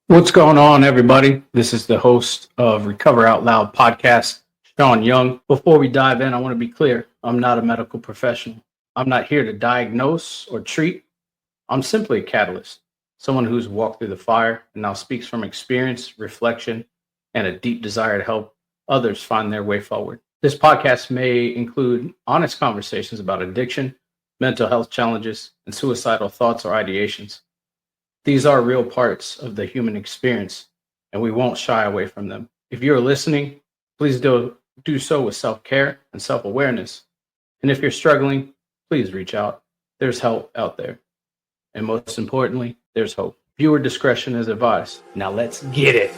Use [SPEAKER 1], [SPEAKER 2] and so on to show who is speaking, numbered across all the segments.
[SPEAKER 1] What's going on, everybody? This is the host of Recovery Outloud podcast, Sean Young. Before we dive in, I want to be clear. I'm not a medical professional. I'm not here to diagnose or treat. I'm simply a catalyst, someone who's walked through the fire and now speaks from experience, reflection, and a deep desire to help others find their way forward. This podcast may include honest conversations about addiction, mental health challenges, and suicidal thoughts or ideations. These are real parts of the human experience, and we won't shy away from them. If you're listening, please do so with self-care and self-awareness. And if you're struggling, please reach out. There's help out there. And most importantly, there's hope. Viewer discretion is advised. Now let's get it.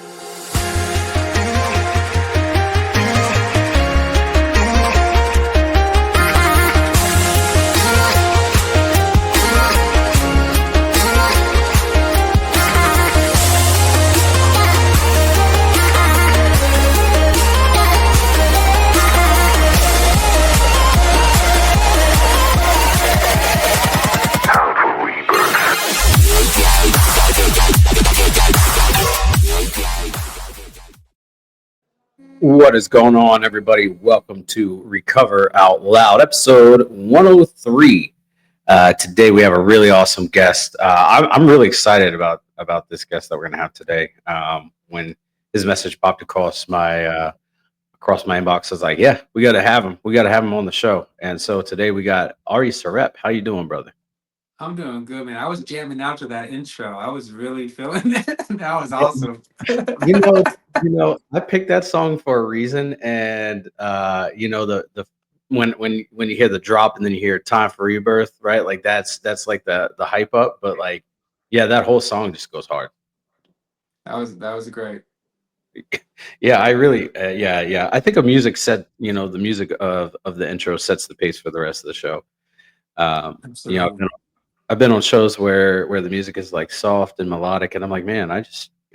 [SPEAKER 1] What is going on, everybody? Welcome to Recover Out Loud, episode 103. Today we have a really awesome guest. I'm really excited about this guest that we're going to have today. When his message popped across my inbox, I was like, "Yeah, we got to have him. We got to have him on the show." And so today we got Ari Serap. How you doing, brother?
[SPEAKER 2] I'm doing good, man. I was jamming out to that intro. I was really feeling it. That was awesome.
[SPEAKER 1] You know, I picked that song for a reason, and the when you hear the drop and then you hear "Time for Rebirth," right? Like that's like the hype up, but like, yeah, that whole song just goes hard.
[SPEAKER 2] That was great.
[SPEAKER 1] Yeah, I really, yeah. I think the music of the intro sets the pace for the rest of the show. I've
[SPEAKER 2] Absolutely.
[SPEAKER 1] been on shows where the music is like soft and melodic, and I'm like, man, I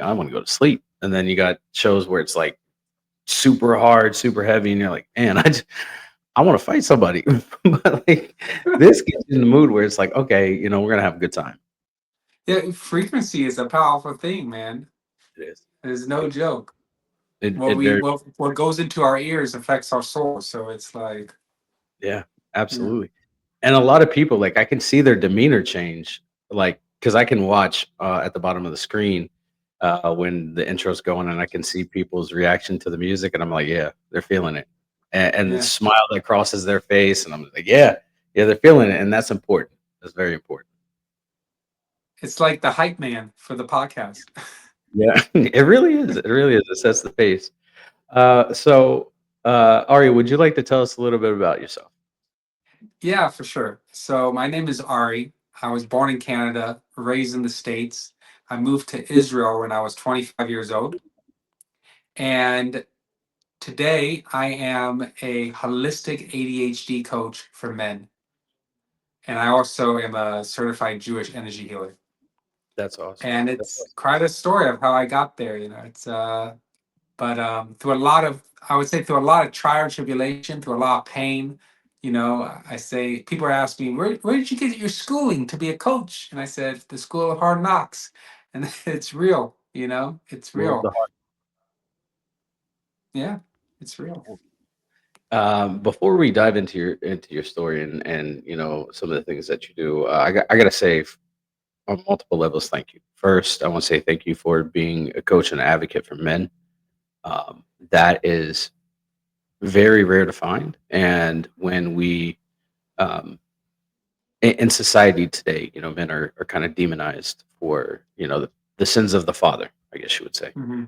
[SPEAKER 1] want to go to sleep. And then you got shows where it's like super hard, super heavy, and you're like, man, I want to fight somebody. But like this gets you in the mood where it's like, okay, we're gonna have a good time.
[SPEAKER 2] Yeah, frequency is a powerful thing, man.
[SPEAKER 1] It is.
[SPEAKER 2] It's no joke.
[SPEAKER 1] It very
[SPEAKER 2] What goes into our ears affects our soul. So it's like,
[SPEAKER 1] Yeah,
[SPEAKER 2] yeah,
[SPEAKER 1] absolutely. And a lot of people, like, I can see their demeanor change, like, because I can watch at the bottom of the screen when the intro's going, and I can see people's reaction to the music, and I'm like, yeah, they're feeling it, and the
[SPEAKER 2] yeah.
[SPEAKER 1] smile that crosses their face, and I'm like, yeah, they're feeling it, and that's important. That's very important.
[SPEAKER 2] It's like the hype man for the podcast.
[SPEAKER 1] Yeah, it really is. It really is. It sets the pace. Ari, would you like to tell us a little bit about yourself?
[SPEAKER 2] Yeah, for sure. So my name is Ari. I was born in Canada, raised in the States. I moved to Israel when I was 25 years old. And today, I am a holistic ADHD coach for men, and I also am a certified Jewish energy healer.
[SPEAKER 1] That's awesome.
[SPEAKER 2] And
[SPEAKER 1] That's
[SPEAKER 2] it's
[SPEAKER 1] awesome.
[SPEAKER 2] quite a story of how I got there. It's but through a lot of, I would say, through a lot of trial and tribulation, through a lot of pain. I say people ask me, where did you get your schooling to be a coach? And I said, the school of hard knocks, and it's real. It's
[SPEAKER 1] School of the
[SPEAKER 2] real. Yeah, it's real.
[SPEAKER 1] Before we dive into your story and some of the things that you do, I gotta say on multiple levels, thank you. First, I want to say thank you for being a coach and advocate for men. That is very rare to find, and when we in society today, men are kind of demonized for the sins of the father, I guess you would say.
[SPEAKER 2] Hmm.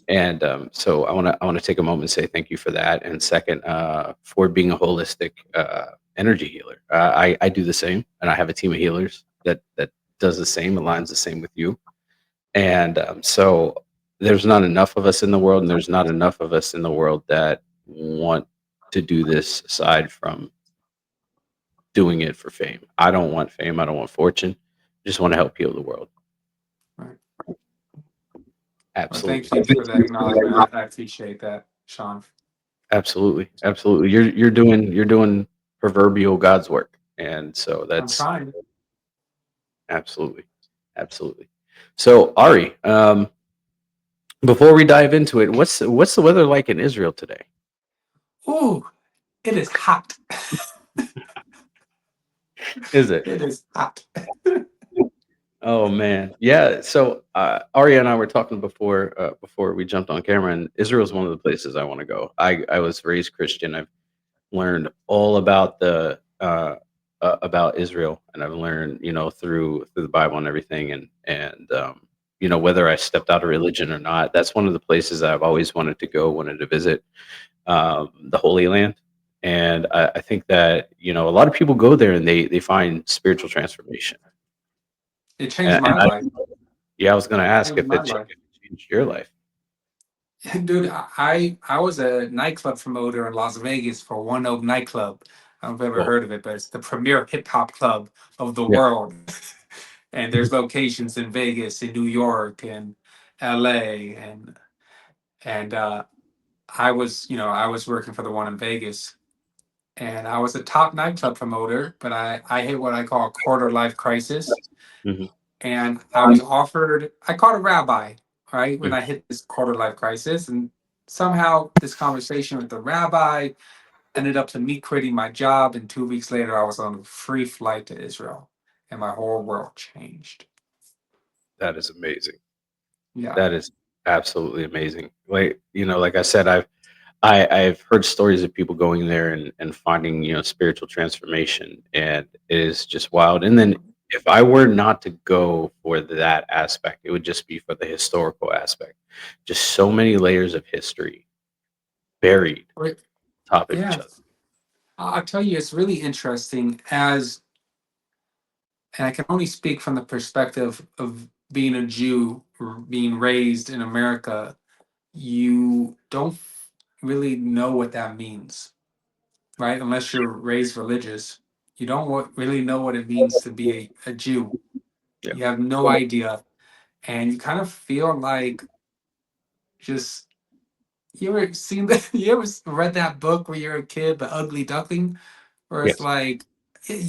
[SPEAKER 1] And so I want to take a moment and say thank you for that. And second, for being a holistic energy healer. I do the same, and I have a team of healers that does the same, aligns the same with you. And so there's not enough of us in the world, and there's not enough of us in the world that want to do this aside from doing it for fame. I don't want fame. I don't want fortune. I just want to help heal the world.
[SPEAKER 2] Right. Well, thank
[SPEAKER 1] Absolutely.
[SPEAKER 2] you for that acknowledgement. I appreciate that, Sean.
[SPEAKER 1] Absolutely. You're doing proverbial God's work, and so
[SPEAKER 2] I'm
[SPEAKER 1] that's
[SPEAKER 2] trying.
[SPEAKER 1] absolutely. So Ari, Before we dive into it, what's the weather like in Israel today?
[SPEAKER 2] Ooh, it is hot.
[SPEAKER 1] Is it?
[SPEAKER 2] It is hot.
[SPEAKER 1] Oh man, yeah. So Arya and I were talking before we jumped on camera, and Israel is one of the places I want to go. I was raised Christian. I've learned all about the about Israel, and I've learned through the Bible and everything, and whether I stepped out of religion or not, that's one of the places that I've always wanted to go, wanted to visit, the Holy Land. And I think that a lot of people go there and they find spiritual transformation.
[SPEAKER 2] It changed
[SPEAKER 1] And
[SPEAKER 2] my life.
[SPEAKER 1] yeah, I was going to
[SPEAKER 2] It
[SPEAKER 1] ask
[SPEAKER 2] changed my life.
[SPEAKER 1] if it changed your life.
[SPEAKER 2] Dude, I was a nightclub promoter in Las Vegas for One Oak nightclub. I don't know if you've ever
[SPEAKER 1] Well,
[SPEAKER 2] heard of it, but it's the premier hip hop club of the
[SPEAKER 1] yeah,
[SPEAKER 2] world. And there's locations in Vegas, in New York, and LA, and I was working for the one in Vegas, and I was a top nightclub promoter, but I hit what I call a quarter life crisis,
[SPEAKER 1] hmm
[SPEAKER 2] and I was offered. I called a rabbi, right, when
[SPEAKER 1] hmm
[SPEAKER 2] I hit this quarter life crisis, and somehow this conversation with the rabbi ended up to me quitting my job, and 2 weeks later I was on a free flight to Israel, and my whole world changed.
[SPEAKER 1] that is amazing.
[SPEAKER 2] Yeah.
[SPEAKER 1] That is absolutely amazing. Like I said, I've heard stories of people going there and finding spiritual transformation, and it is just wild. And then if I were not to go for that aspect, it would just be for the historical aspect. Just so many layers of history buried
[SPEAKER 2] Right.
[SPEAKER 1] top of each
[SPEAKER 2] Yeah.
[SPEAKER 1] other.
[SPEAKER 2] I'll tell you, it's really interesting and I can only speak from the perspective of being a Jew or being raised in America. You don't really know what that means, right? Unless you're raised religious, you don't really know what it means to be a Jew.
[SPEAKER 1] Yeah.
[SPEAKER 2] You have no idea, and you kind of feel like just you ever seen that? You ever read that book where you're a kid, The Ugly Duckling? Where it's
[SPEAKER 1] Yes.
[SPEAKER 2] like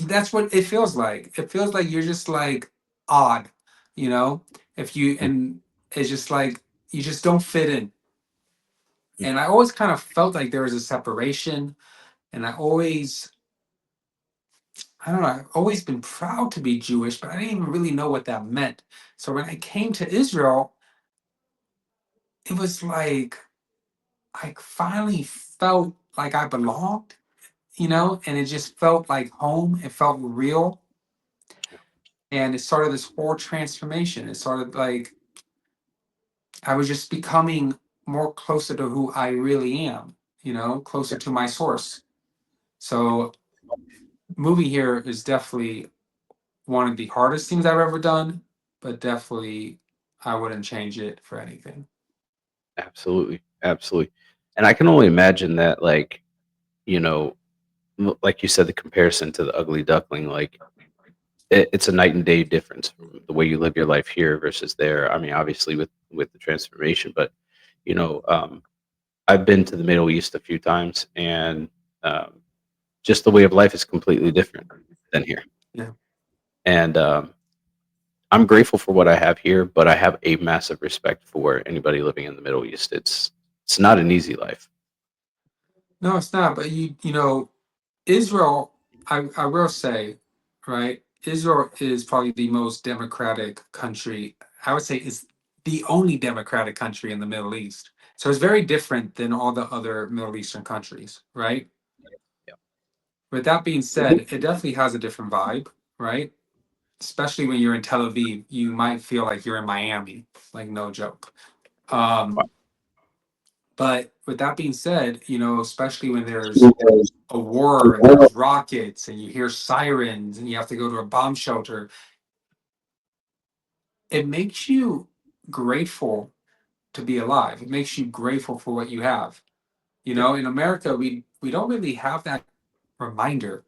[SPEAKER 2] that's what it feels like. It feels like you're just like odd, you know. If you
[SPEAKER 1] Mm,
[SPEAKER 2] and it's just like you just don't fit in.
[SPEAKER 1] mm.
[SPEAKER 2] And I always kind of felt like there was a separation, and I don't know, I've always been proud to be Jewish, but I didn't even really know what that meant. So when I came to Israel, it was like I finally felt like I belonged, and it just felt like home. It felt real. And it started this whole transformation. It started like I was just becoming more closer to who I really am, closer
[SPEAKER 1] Yeah,
[SPEAKER 2] to my source. So moving here is definitely one of the hardest things I've ever done, but definitely I wouldn't change it for anything.
[SPEAKER 1] absolutely, absolutely. And I can only imagine that, you know, like you said, the comparison to the ugly duckling, like it's a night and day difference from the way you live your life here versus there. I mean, obviously with the transformation, but you know, um, I've been to the Middle East a few times, and um, just the way of life is completely different than here.
[SPEAKER 2] Yeah.
[SPEAKER 1] And I'm grateful for what I have here, but I have a massive respect for anybody living in the Middle East. It's not an easy life.
[SPEAKER 2] No, it's not. But Israel, I will say, right? Israel is probably the most democratic country. I would say it's the only democratic country in the Middle East. So it's very different than all the other Middle Eastern countries, right?
[SPEAKER 1] Yeah,
[SPEAKER 2] With that being said, it definitely has a different vibe, right? Especially when you're in Tel Aviv, you might feel like you're in Miami, like no joke. Um, but with that being said, especially when there's a war and there's rockets and you hear sirens and you have to go to a bomb shelter, it makes you grateful to be alive. It makes you grateful for what you have.
[SPEAKER 1] yeah,
[SPEAKER 2] In America, we don't really have that reminder,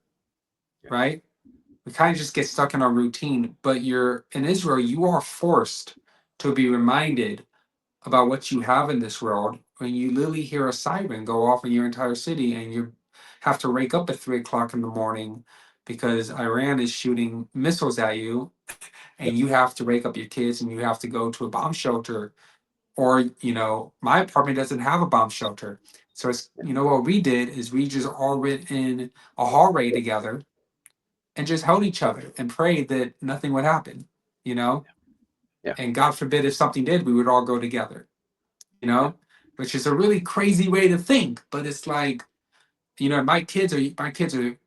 [SPEAKER 1] yeah,
[SPEAKER 2] right? We kind of just get stuck in our routine. But you're in Israel, you are forced to be reminded about what you have in this world when you literally hear a siren go off in your entire city and you have to wake up at 3 o'clock in the morning because Iran is shooting missiles at you,
[SPEAKER 1] yeah.
[SPEAKER 2] and you have to wake up your kids and you have to go to a bomb shelter. or my apartment doesn't have a bomb shelter. So it's what we did is we just all went in a hallway together and just held each other and prayed that nothing would happen, you know
[SPEAKER 1] Yeah.
[SPEAKER 2] and God forbid if something did, we would all go together, you
[SPEAKER 1] Yeah.
[SPEAKER 2] know which is a really crazy way to think, but it's like, my kids are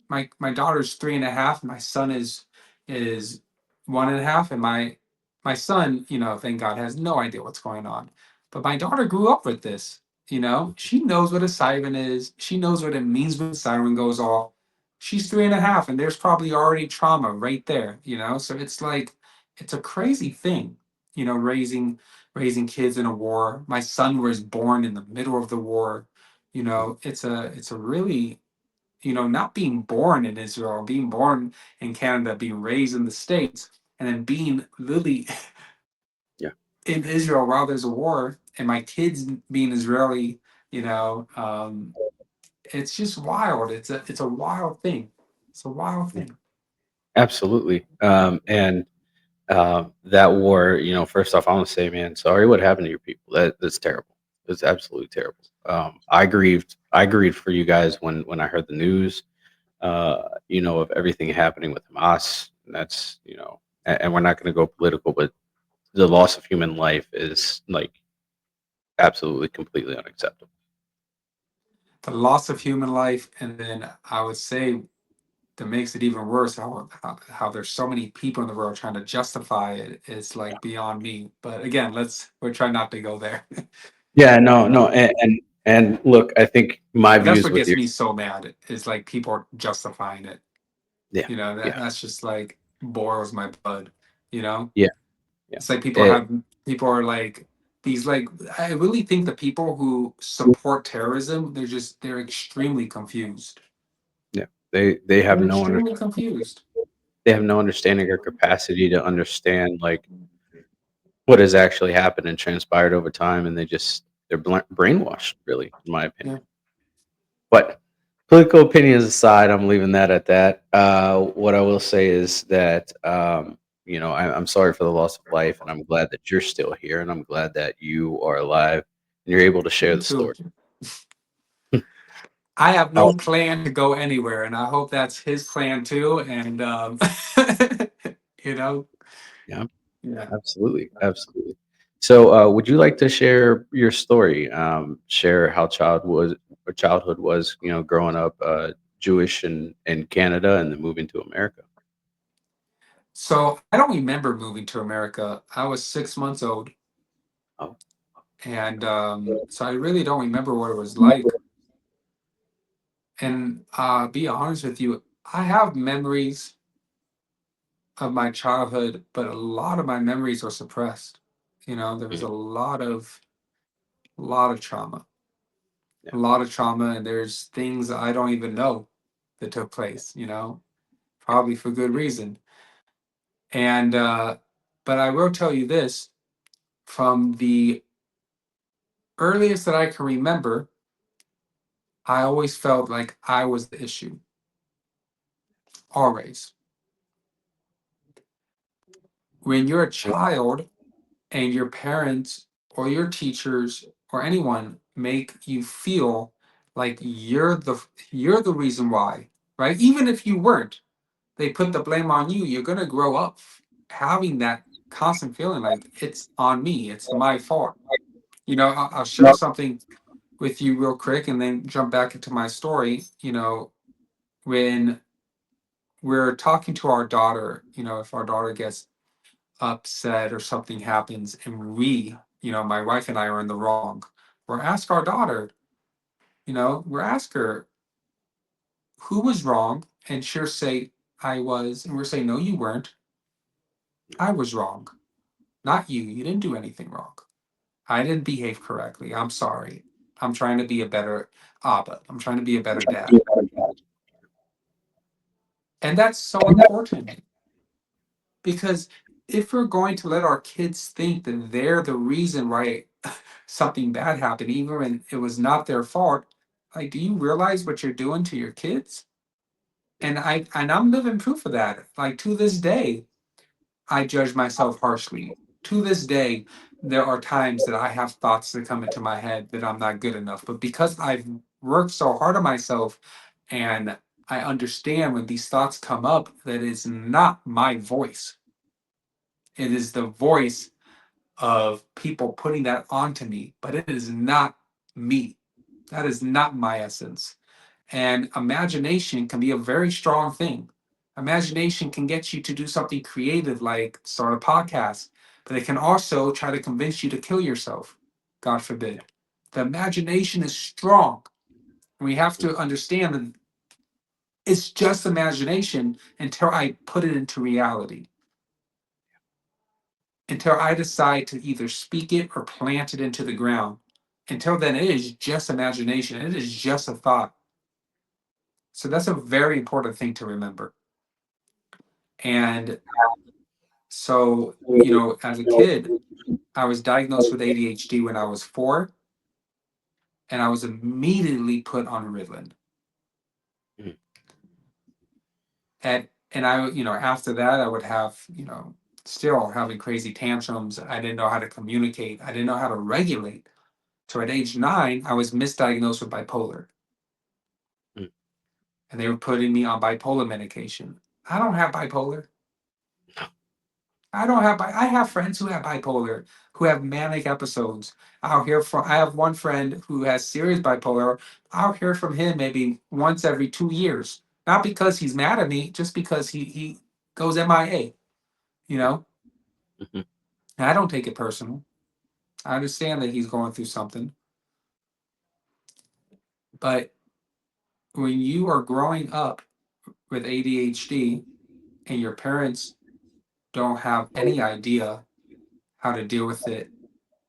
[SPEAKER 2] my daughter's 3.5, my son is 1.5, and my son, thank God, has no idea what's going on. But my daughter grew up with this. She knows what a siren is. She knows what it means when the siren goes off. She's 3.5, and there's probably already trauma right there. So it's like it's a crazy thing. Raising kids in a war. My son was born in the middle of the war. It's a really, not being born in Israel, being born in Canada, being raised in the States, and then being literally
[SPEAKER 1] Yeah.
[SPEAKER 2] in Israel while there's a war, and my kids being Israeli, it's just wild. It's a wild thing. It's a wild
[SPEAKER 1] Yeah.
[SPEAKER 2] thing.
[SPEAKER 1] Absolutely. And that war, first off, I want to say, man, sorry what happened to your people. That's terrible. It's absolutely terrible. I grieved for you guys when I heard the news, of everything happening with Hamas. And that's, and we're not going to go political, but the loss of human life is like absolutely completely unacceptable.
[SPEAKER 2] The loss of human life, and then I would say that makes it even worse how there's so many people in the world trying to justify it. It's like beyond me. But again, we're trying not to go there.
[SPEAKER 1] Yeah, no, no,
[SPEAKER 2] um,
[SPEAKER 1] and look, I think my
[SPEAKER 2] but that's
[SPEAKER 1] views
[SPEAKER 2] what
[SPEAKER 1] with
[SPEAKER 2] gets
[SPEAKER 1] you.
[SPEAKER 2] me so mad is like people are justifying it.
[SPEAKER 1] Yeah, yeah,
[SPEAKER 2] That's just like boils my blood. you know
[SPEAKER 1] yeah, yeah.
[SPEAKER 2] it's like
[SPEAKER 1] It,
[SPEAKER 2] people are like these, like, I really think the people who support terrorism, they're extremely confused.
[SPEAKER 1] yeah, they have
[SPEAKER 2] They're
[SPEAKER 1] no under
[SPEAKER 2] extremely confused.
[SPEAKER 1] they have no understanding or capacity to understand like what has actually happened and transpired over time, and they're brainwashed, really, in my
[SPEAKER 2] Yeah.
[SPEAKER 1] opinion. But political opinions aside, I'm leaving that at that. What I will say is that I'm sorry for the loss of life, and I'm glad that you're still here, and I'm glad that you are alive and you're able to share
[SPEAKER 2] Me
[SPEAKER 1] the
[SPEAKER 2] too.
[SPEAKER 1] story.
[SPEAKER 2] I have no
[SPEAKER 1] Um,
[SPEAKER 2] plan to go anywhere, and I hope that's his plan too. And you know,
[SPEAKER 1] yeah,
[SPEAKER 2] yeah.
[SPEAKER 1] absolutely, absolutely. So, would you like to share your story? Share how childhood was, growing up Jewish in Canada and then moving to America.
[SPEAKER 2] So I don't remember moving to America. I was 6 months old,
[SPEAKER 1] Oh,
[SPEAKER 2] and so I really don't remember what it was like. And be honest with you, I have memories of my childhood, but a lot of my memories are suppressed. There was
[SPEAKER 1] mhm,
[SPEAKER 2] a lot of trauma,
[SPEAKER 1] yeah,
[SPEAKER 2] and there's things I don't even know that took place.
[SPEAKER 1] yeah,
[SPEAKER 2] Probably for good reason. And but I will tell you this: from the earliest that I can remember, I always felt like I was the issue. Always. When you're a child and your parents or your teachers or anyone make you feel like you're the reason why, right? Even if you weren't, they put the blame on you. You're gonna grow up having that constant feeling like it's on me, it's my fault. I'll share something with you real quick and then jump back into my story. When we're talking to our daughter, if our daughter gets upset or something happens and my wife and I are in the wrong, we'll ask our daughter, we'll ask her who was wrong, and she'll say, I was, and we'll say, no, you weren't. I was wrong, not you. You didn't do anything wrong. I didn't behave correctly. I'm sorry. I'm trying to be a better Abba. I'm trying to be a better dad. And that's so important because if we're going to let our kids think that they're the reason why something bad happened, even when it was not their fault, like, do you realize what you're doing to your kids? And I'm living proof of that. Like, to this day, I judge myself harshly. To this day, there are times that I have thoughts that come into my head that I'm not good enough. But because I've worked so hard on myself and I understand when these thoughts come up that it's not my voice, it is the voice of people putting that onto me, but it is not me. That is not my essence. And imagination can be a very strong thing. Imagination can get you to do something creative like start a podcast, but it can also try to convince you to kill yourself. God forbid. The imagination is strong. We have to understand that it's just imagination until I put it into reality, until I decide to either speak it or plant it into the ground. Until then, it is just imagination. It is just a thought. So that's a very important thing to remember. And so, as a kid, I was diagnosed with ADHD when I was 4, and I was immediately put on Ritalin.
[SPEAKER 1] Mm.
[SPEAKER 2] And I, after that, I would have, still having crazy tantrums. I didn't know how to communicate. I didn't know how to regulate. So at age 9, I was misdiagnosed with bipolar,
[SPEAKER 1] Mm.
[SPEAKER 2] and they were putting me on bipolar medication. I don't have bipolar. I don't have. I have friends who have bipolar, who have manic episodes. I have one friend who has serious bipolar. I'll hear from him maybe once every 2 years, not because he's mad at me, just because he goes MIA. You know,
[SPEAKER 1] Mhm.
[SPEAKER 2] and I don't take it personal. I understand that he's going through something, but when you are growing up with ADHD and your parents don't have any idea how to deal with it,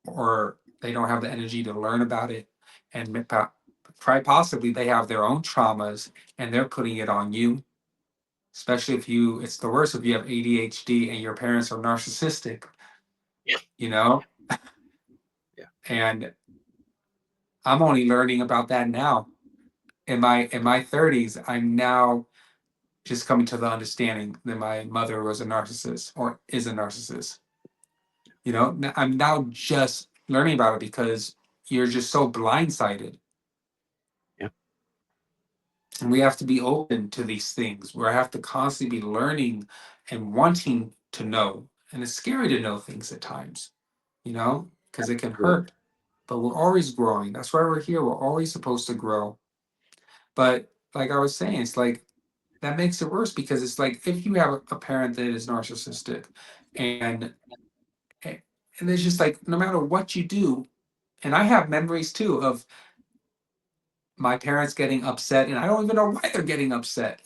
[SPEAKER 2] or they don't have the energy to learn about it, and try possibly they have their own traumas and they're putting it on you, especially if it's the worst if you have ADHD and your parents are narcissistic,
[SPEAKER 1] Yeah.
[SPEAKER 2] you know
[SPEAKER 1] Yeah.
[SPEAKER 2] and I'm only learning about that now in my 30s. I'm now just coming to the understanding that my mother was a narcissist or is a narcissist. I'm now just learning about it because you're just so blindsided.
[SPEAKER 1] Yeah.
[SPEAKER 2] And we have to be open to these things where I have to constantly be learning and wanting to know. And it's scary to know things at times, because it can
[SPEAKER 1] Absolutely.
[SPEAKER 2] hurt. But we're always growing. That's why we're here. We're always supposed to grow. But like I was saying, it's like that makes it worse because it's like if you have a parent that is narcissistic and and it's just like no matter what you do, and I have memories too of my parents getting upset and I don't even know why they're getting upset.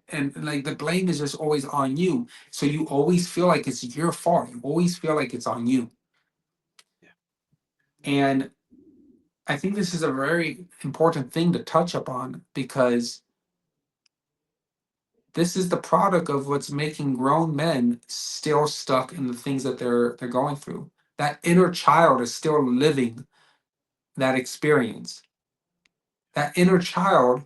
[SPEAKER 2] And like the blame is just always on you. So you always feel like it's your fault. You always feel like it's on you.
[SPEAKER 1] Yeah.
[SPEAKER 2] And I think this is a very important thing to touch upon because this is the product of what's making grown men still stuck in the things that they're going through. That inner child is still living that experience. That inner child,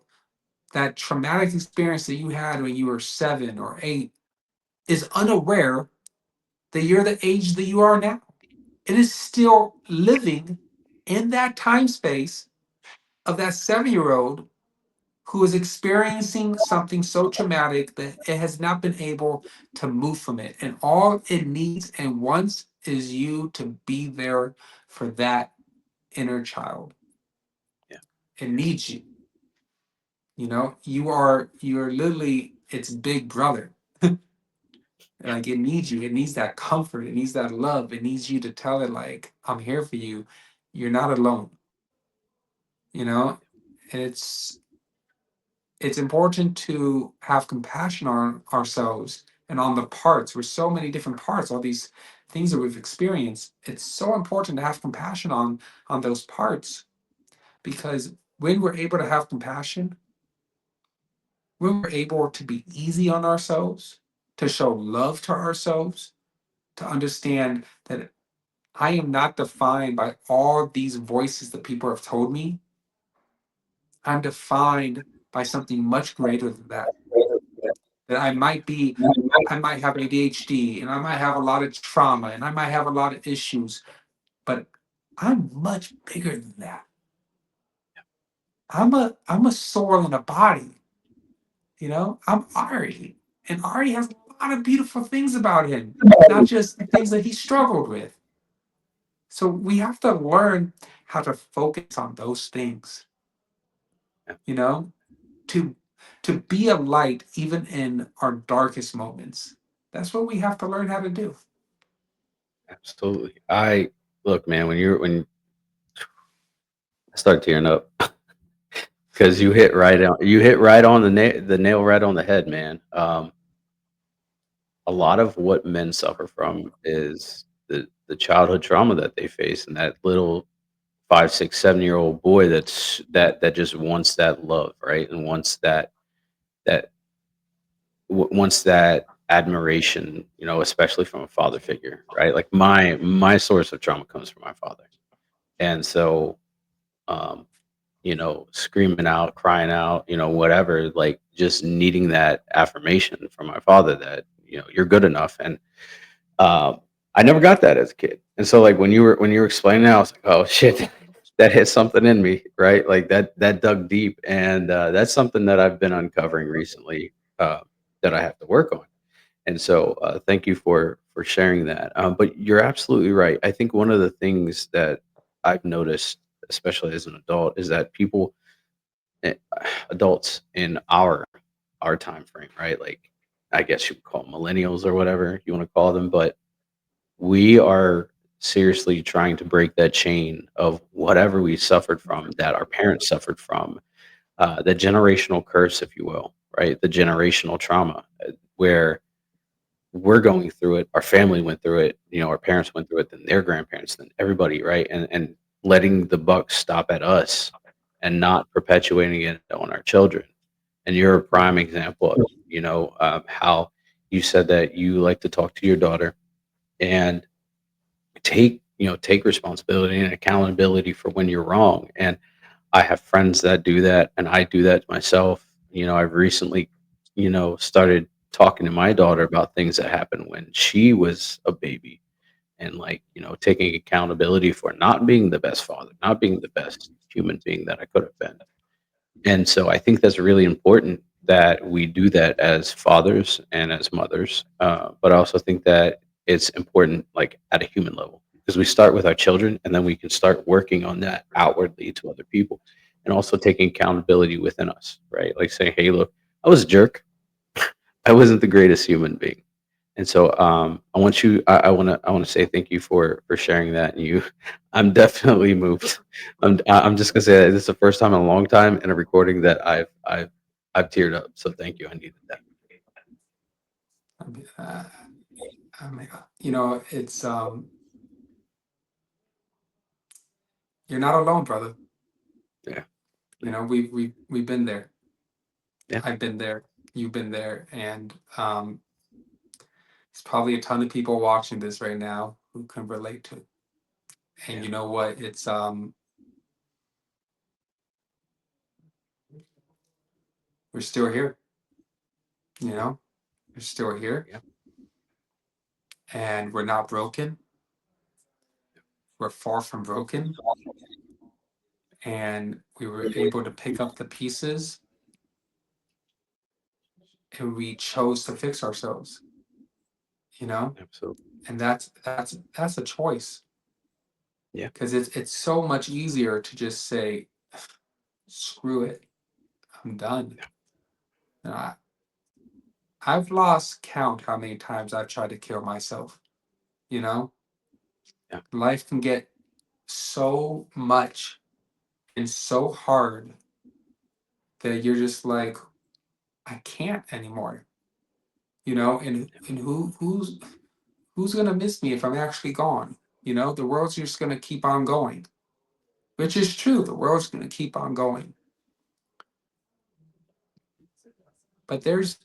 [SPEAKER 2] that traumatic experience that you had when you were 7 or 8, is unaware that you're the age that you are now. It is still living in that time space of that 7-year-old who is experiencing something so traumatic that it has not been able to move from it. And all it needs and wants is you to be there for that inner child.
[SPEAKER 1] Yeah.
[SPEAKER 2] It needs you. You're literally its big brother. Like it needs you. It needs that comfort. It needs that love. It needs you to tell it like, I'm here for you. You're not alone. You know? And it's important to have compassion on ourselves and on the parts. We're so many different parts, all these things that we've experienced. It's so important to have compassion on those parts because when we're able to have compassion, when we're able to be easy on ourselves, to show love to ourselves, to understand that I am not defined by all these voices that people have told me. I'm defined by something much greater than that. That I might have ADHD and I might have a lot of trauma and I might have a lot of issues, but I'm much bigger than that. I'm a soul in a body. I'm Ari, and Ari has a lot of beautiful things about him, not just things that he struggled with. So we have to learn how to focus on those things, you know, to to be a light even in our darkest moments. That's what we have to learn how to do.
[SPEAKER 3] Absolutely. I look, man, when I start tearing up because you hit right on the nail right on the head, man. A lot of what men suffer from is the childhood trauma that they face, and that little 5, 6, 7 year old boy that just wants that love, right, and that wants that admiration, especially from a father figure, right? Like my source of trauma comes from my father, and so um, screaming out, crying out, whatever, like just needing that affirmation from my father that, you're good enough. And um, I never got that as a kid. And so like when you were explaining that, I was like, oh shit, that hit something in me, right? Like that dug deep. And that's something that I've been uncovering recently that I have to work on. And so thank you for sharing that. But you're absolutely right. I think one of the things that I've noticed, especially as an adult, is that people eh, adults in our time frame, right? Like I guess you would call them millennials or whatever you want to call them, but we are seriously trying to break that chain of whatever we suffered from, that our parents suffered from, the generational curse, if you will, right? The generational trauma, where we're going through it, our family went through it, our parents went through it, then their grandparents, then everybody, right? And letting the buck stop at us and not perpetuating it on our children. And you're a prime example of, how you said that you like to talk to your daughter and take responsibility and accountability for when you're wrong. And I have friends that do that, and I do that myself. I've recently, started talking to my daughter about things that happened when she was a baby, and like, taking accountability for not being the best father, not being the best human being that I could have been. And so I think that's really important that we do that as fathers and as mothers. But I also think that it's important, like at a human level, because we start with our children and then we can start working on that outwardly to other people, and also taking accountability within us, right? Like saying, hey, look, I was a jerk. I wasn't the greatest human being. And so I want to say thank you for sharing that. And I'm definitely moved. I'm just gonna say that this is the first time in a long time in a recording that I've teared up. So thank you. I needed that.
[SPEAKER 2] I mean, it's you're not alone, brother.
[SPEAKER 3] Yeah.
[SPEAKER 2] We've been there.
[SPEAKER 3] Yeah.
[SPEAKER 2] I've been there. You've been there, and there's probably a ton of people watching this right now who can relate to it. And
[SPEAKER 3] Yeah.
[SPEAKER 2] you know what? It's we're still here. You know, we're still here,
[SPEAKER 3] Yeah.
[SPEAKER 2] and we're not broken. We're far from broken, and we were able to pick up the pieces, and we chose to fix ourselves. You know,
[SPEAKER 3] Absolutely.
[SPEAKER 2] and that's a choice,
[SPEAKER 3] Yeah.
[SPEAKER 2] because it's so much easier to just say, "Screw it, I'm done." You know, I've lost count how many times I've tried to kill myself. You know,
[SPEAKER 3] Yeah.
[SPEAKER 2] life can get so much and so hard that you're just like, I can't anymore. And who's gonna miss me if I'm actually gone? The world's just gonna keep on going, which is true. The world's gonna keep on going, but there's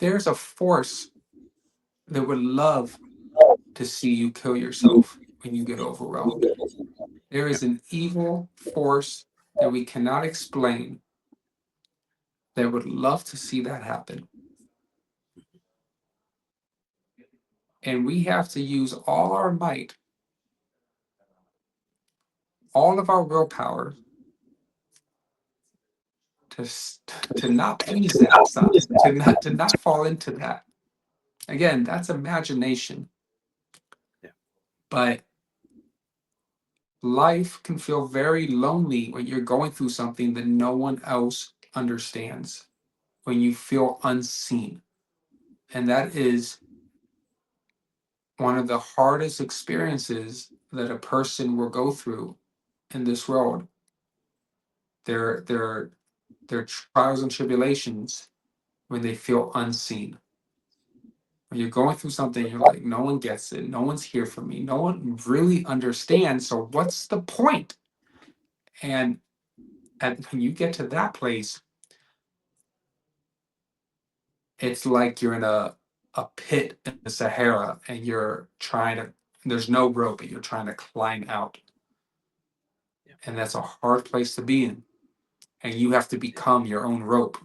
[SPEAKER 2] a force that would love to see you kill yourself when you get overwhelmed. There is an evil force that we cannot explain that would love to see that happen. And we have to use all our might, all of our willpower to not please that side, to not fall into that. Again, that's imagination.
[SPEAKER 3] Yeah.
[SPEAKER 2] But life can feel very lonely when you're going through something that no one else understands, when you feel unseen. And that is one of the hardest experiences that a person will go through in this world. Their trials and tribulations when they feel unseen. When you're going through something, you're like, no one gets it. No one's here for me. No one really understands. So what's the point? And when you get to that place, it's like you're in a pit in the Sahara and there's no rope and you're trying to climb out.
[SPEAKER 3] Yeah.
[SPEAKER 2] And that's a hard place to be in. And you have to become your own rope.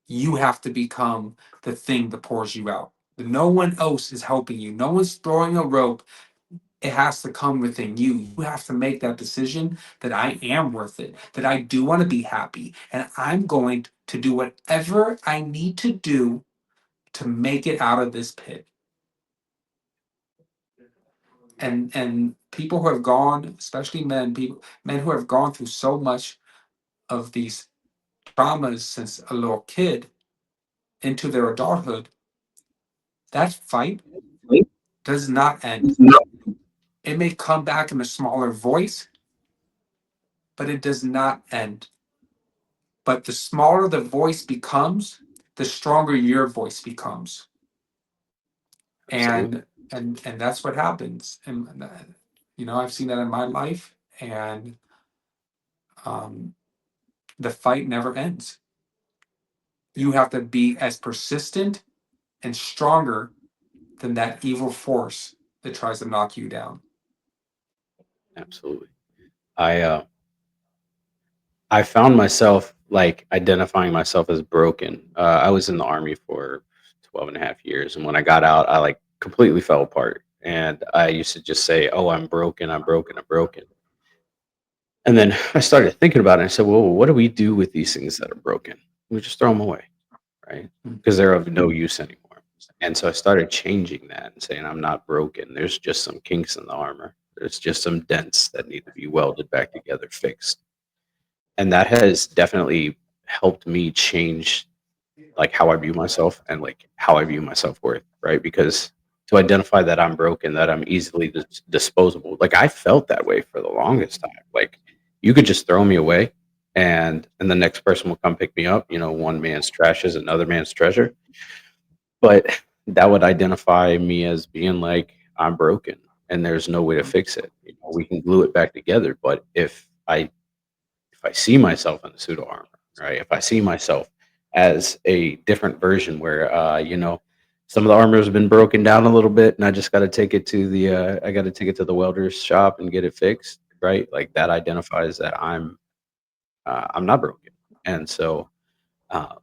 [SPEAKER 2] You have to become the thing that pours you out. No one else is helping you. No one's throwing a rope. It has to come within you. You have to make that decision that I am worth it, that I do want to be happy, and I'm going to do whatever I need to do to make it out of this pit. And people who have gone, especially men who have gone through so much of these traumas since a little kid into their adulthood, that fight does not end. It may come back in a smaller voice, but it does not end. But the smaller the voice becomes, the stronger your voice becomes.
[SPEAKER 3] Absolutely.
[SPEAKER 2] And that's what happens. And I've seen that in my life, and the fight never ends. You have to be as persistent and stronger than that evil force that tries to knock you down.
[SPEAKER 3] Absolutely. I I found myself like identifying myself as broken. I was in the army for 12 and a half years. And when I got out, I like completely fell apart. And I used to just say, oh, I'm broken, I'm broken, I'm broken. And then I started thinking about it. And I said, well, what do we do with these things that are broken? We just throw them away, right? Because they're of no use anymore. And so I started changing that and saying, I'm not broken. There's just some kinks in the armor. There's just some dents that need to be welded back together, fixed. And that has definitely helped me change like how I view myself and like how I view my self-worth, right? Because to identify that I'm broken, that I'm easily disposable, like I felt that way for the longest time. Like you could just throw me away and the next person will come pick me up. One man's trash is another man's treasure. But that would identify me as being like I'm broken and there's no way to fix it. We can glue it back together, but if I see myself in the pseudo armor, right? If I see myself as a different version where some of the armor has been broken down a little bit and I just got to take it to the welder's shop and get it fixed, right? Like that identifies that I'm not broken. And so um,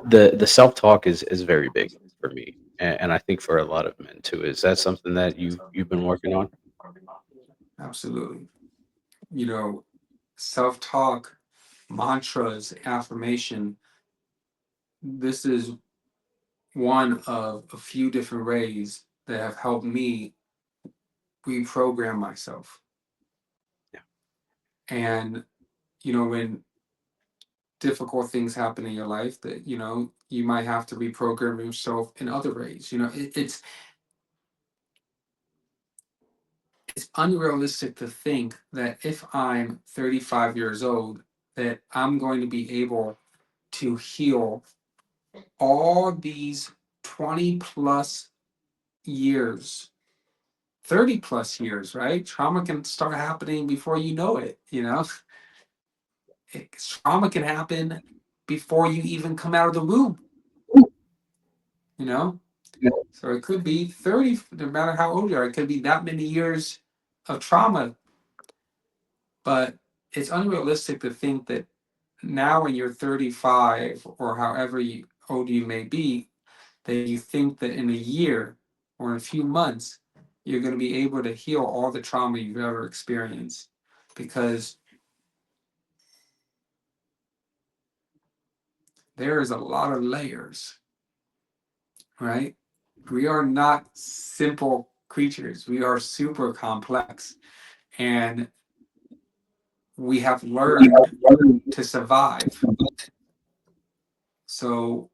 [SPEAKER 3] the self-talk is very big for me. And I think for a lot of men too. Is that something that you've been working on?
[SPEAKER 2] Absolutely. Self-talk, mantras, affirmation, this is one of a few different ways that have helped me reprogram myself.
[SPEAKER 3] Yeah.
[SPEAKER 2] And when difficult things happen in your life, that you might have to reprogram yourself in other ways. It's unrealistic to think that if I'm 35 years old, that I'm going to be able to heal all these 20 plus years, 30 plus years, right? Trauma can start happening before you know it. Trauma can happen before you even come out of the womb, you know? So it could be 30, no matter how old you are, it could be that many years of trauma. But it's unrealistic to think that now when you're 35 or however old you may be, that you think that in a year or in a few months, you're going to be able to heal all the trauma you've ever experienced. Because there is a lot of layers, right? We are not simple creatures. We are super complex. And we have learned to survive. So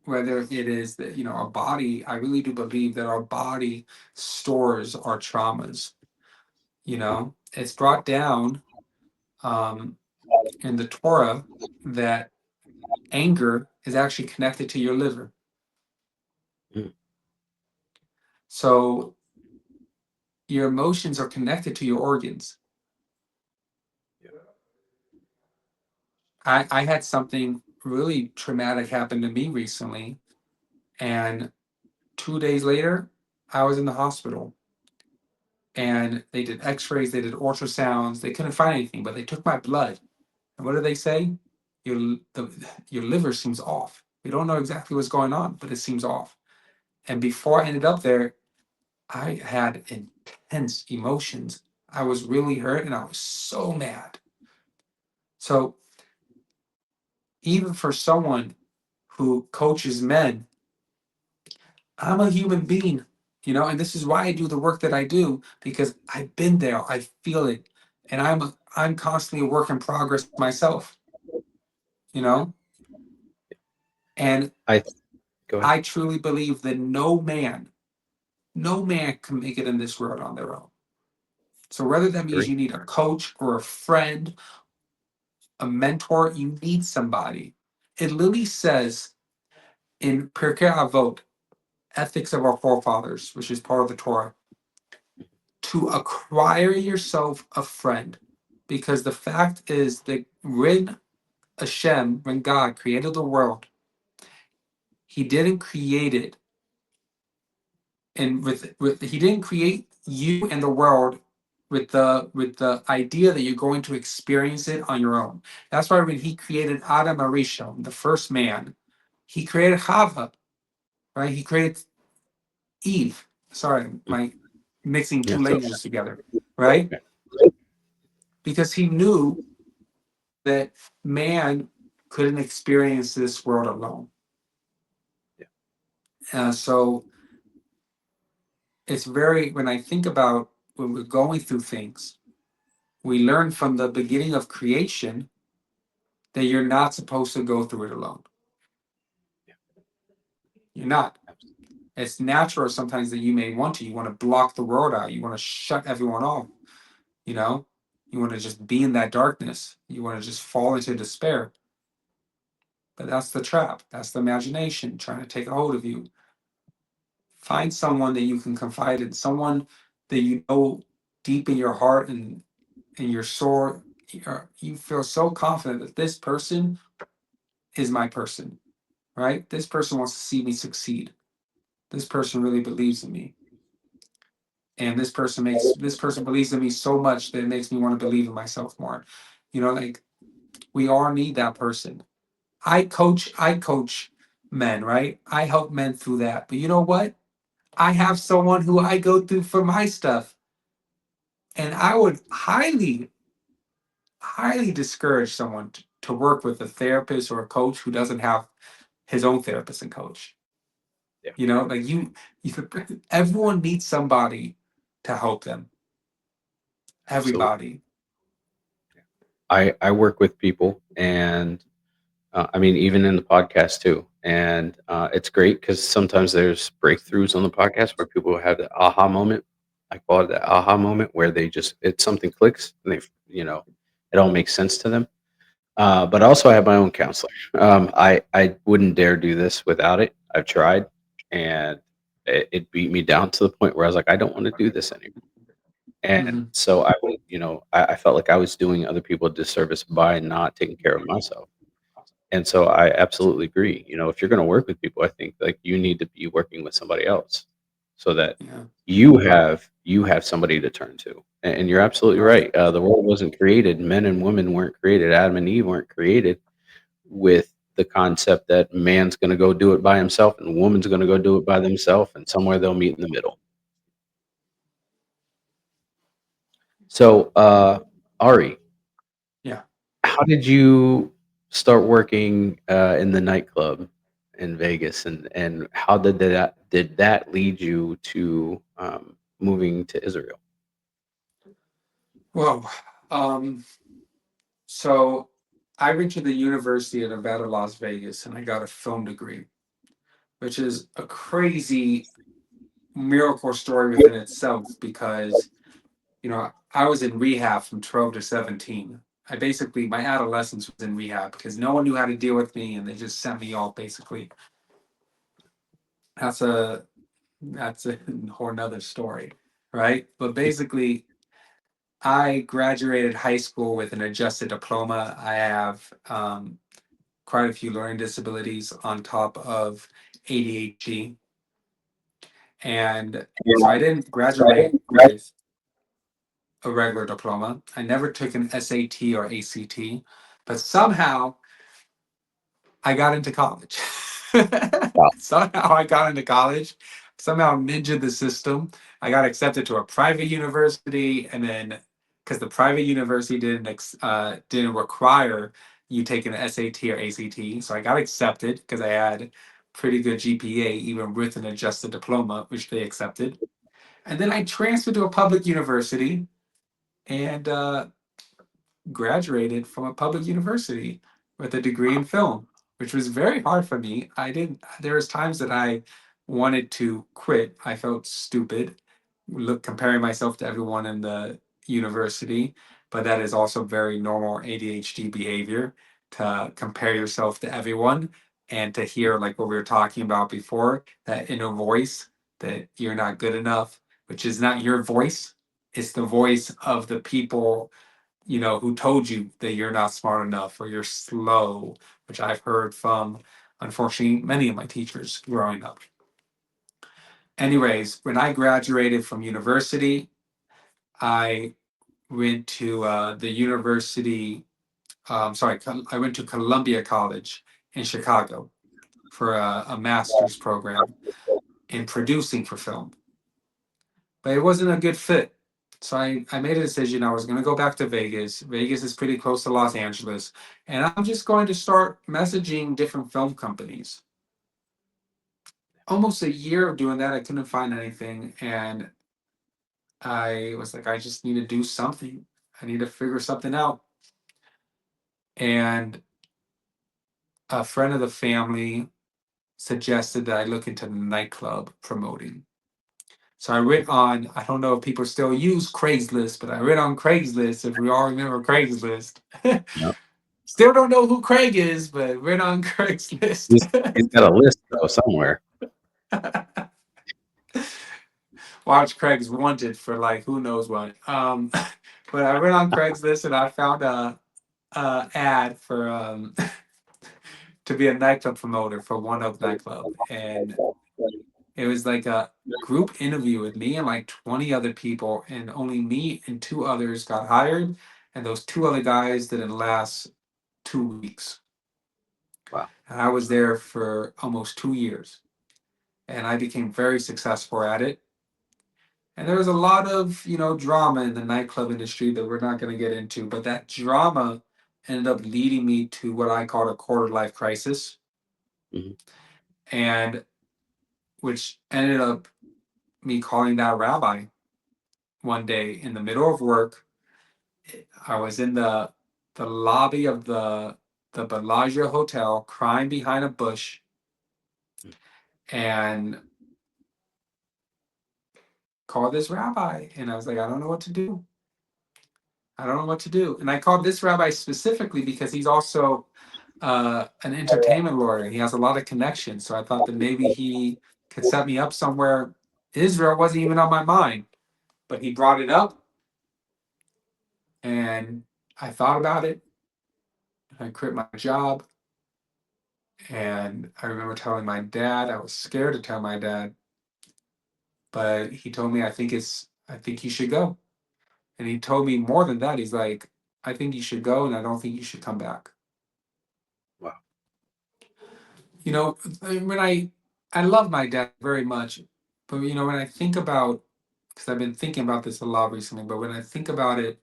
[SPEAKER 2] whether it is that, our body, I really do believe that our body stores our traumas. It's brought down in the Torah that anger is actually connected to your liver.
[SPEAKER 3] Mm.
[SPEAKER 2] So your emotions are connected to your organs. I had something really traumatic happen to me recently, and 2 days later, I was in the hospital. And they did x-rays, they did ultrasounds, they couldn't find anything, but they took my blood. And what did they say? Your liver seems off. We don't know exactly what's going on, but it seems off. And before I ended up there, I had intense emotions. I was really hurt and I was so mad. So even for someone who coaches men, I'm a human being, and this is why I do the work that I do, because I've been there, I feel it, and I'm constantly a work in progress myself, and
[SPEAKER 3] I Go ahead.
[SPEAKER 2] I truly believe that no man can make it in this world on their own. So whether that means
[SPEAKER 3] Agree.
[SPEAKER 2] you need a coach or a friend, a mentor, you need somebody. It literally says in Pirkei Avot, Ethics of Our Forefathers, which is part of the Torah, to acquire yourself a friend. Because the fact is that when God created the world, he didn't create it and he didn't create you and the world with the idea that you're going to experience it on your own. That's why when he created Adam Arishon, the first man, he created Chava, right? He created Eve. Sorry, my mixing two
[SPEAKER 3] Yeah, so
[SPEAKER 2] languages together, right? Because he knew that man couldn't experience this world alone. So it's when I think about when we're going through things, we learn from the beginning of creation that you're not supposed to go through it alone. You're not. It's natural sometimes that you may want to. You want to block the world out. You want to shut everyone off. You want to just be in that darkness. You want to just fall into despair. But that's the trap. That's the imagination trying to take a hold of you. Find someone that you can confide in, someone that you know deep in your heart and in your soul. You feel so confident that this person is my person, right? This person wants to see me succeed. This person really believes in me. And this person believes in me so much that it makes me want to believe in myself more. Like we all need that person. I coach men, right? I help men through that. But you know what? I have someone who I go through for my stuff. And I would highly, highly discourage someone to work with a therapist or a coach who doesn't have his own therapist and coach.
[SPEAKER 3] Yeah.
[SPEAKER 2] Like everyone needs somebody to help them. Everybody.
[SPEAKER 3] I work with people, and I mean, even in the podcast too. And it's great because sometimes there's breakthroughs on the podcast where people have the aha moment. I call it the aha moment where something clicks and it all makes sense to them. But also I have my own counselor. I wouldn't dare do this without it. I've tried, and it beat me down to the point where I was like, I don't want to do this anymore. And
[SPEAKER 2] Mhm.
[SPEAKER 3] so I felt like I was doing other people a disservice by not taking care of myself. And so I absolutely agree. If you're going to work with people, I think like you need to be working with somebody else so that
[SPEAKER 2] Yeah.
[SPEAKER 3] you have somebody to turn to. And you're absolutely right. The world wasn't created. Men and women weren't created. Adam and Eve weren't created with the concept that man's going to go do it by himself and woman's going to go do it by themselves, and somewhere they'll meet in the middle. So, Ari,
[SPEAKER 2] Yeah.
[SPEAKER 3] how did you start working in the nightclub in Vegas, and how did that lead you to moving to Israel?
[SPEAKER 2] Well, so I went to the University of Nevada, Las Vegas, and I got a film degree, which is a crazy miracle story within itself because, I was in rehab from 12 to 17. My adolescence was in rehab because no one knew how to deal with me and they just sent me off basically. That's a whole nother story, right? But basically, I graduated high school with an adjusted diploma. I have quite a few learning disabilities on top of ADHD. And so I didn't graduate with a regular diploma. I never took an SAT or ACT, but somehow I got into college.
[SPEAKER 3] Wow.
[SPEAKER 2] Somehow I got into college. Somehow ninja the system. I got accepted to a private university, and then because the private university didn't require you take an SAT or ACT, so I got accepted because I had pretty good GPA even with an adjusted diploma, which they accepted. And then I transferred to a public university and graduated from a public university with a degree in film, which was very hard for me. I didn't. There was times that I wanted to quit. I felt stupid, comparing myself to everyone in the university. But that is also very normal ADHD behavior to compare yourself to everyone and to hear like what we were talking about before, that inner voice that you're not good enough, which is not your voice. It's the voice of the people who told you that you're not smart enough or you're slow, which I've heard from, unfortunately, many of my teachers growing up. Anyways, when I graduated from university, I went to the university, I went to Columbia College in Chicago for a master's program in producing for film. But it wasn't a good fit. So I made a decision. I was going to go back to Vegas. Vegas is pretty close to Los Angeles. And I'm just going to start messaging different film companies. Almost a year of doing that, I couldn't find anything. And I was like, I just need to do something. I need to figure something out. And a friend of the family suggested that I look into nightclub promoting. So I went on, I don't know if people still use Craigslist, but I went on Craigslist, if we all remember Craigslist.
[SPEAKER 3] Yep.
[SPEAKER 2] Still don't know who Craig is, but went on Craigslist.
[SPEAKER 3] He's got a list though somewhere.
[SPEAKER 2] Watch Craig's wanted for like who knows what. But I went on Craigslist and I found a ad for to be a nightclub promoter for One Oak nightclub, and it was like a group interview with me and like 20 other people, and only me and two others got hired, and those two other guys didn't last 2 weeks.
[SPEAKER 3] Wow.
[SPEAKER 2] And I was there for almost 2 years, and I became very successful at it. And there was a lot of drama in the nightclub industry that we're not going to get into, but that drama ended up leading me to what I called a quarter life crisis,
[SPEAKER 3] Mhm.
[SPEAKER 2] and which ended up me calling that rabbi one day in the middle of work. I was in the lobby of the Bellagio Hotel crying behind a bush, and called this rabbi, and I was like, I don't know what to do. I don't know what to do. And I called this rabbi specifically because he's also an entertainment lawyer. He has a lot of connections. So I thought that maybe he could set me up somewhere. Israel wasn't even on my mind, but he brought it up, and I thought about it. I quit my job, and I remember telling my dad. I was scared to tell my dad, but he told me, I think you should go. And he told me more than that. He's like, I think you should go, and I don't think you should come back.
[SPEAKER 3] Wow.
[SPEAKER 2] You know, when I love my dad very much, but you know, when I think about, because I've been thinking about this a lot recently, but when I think about it,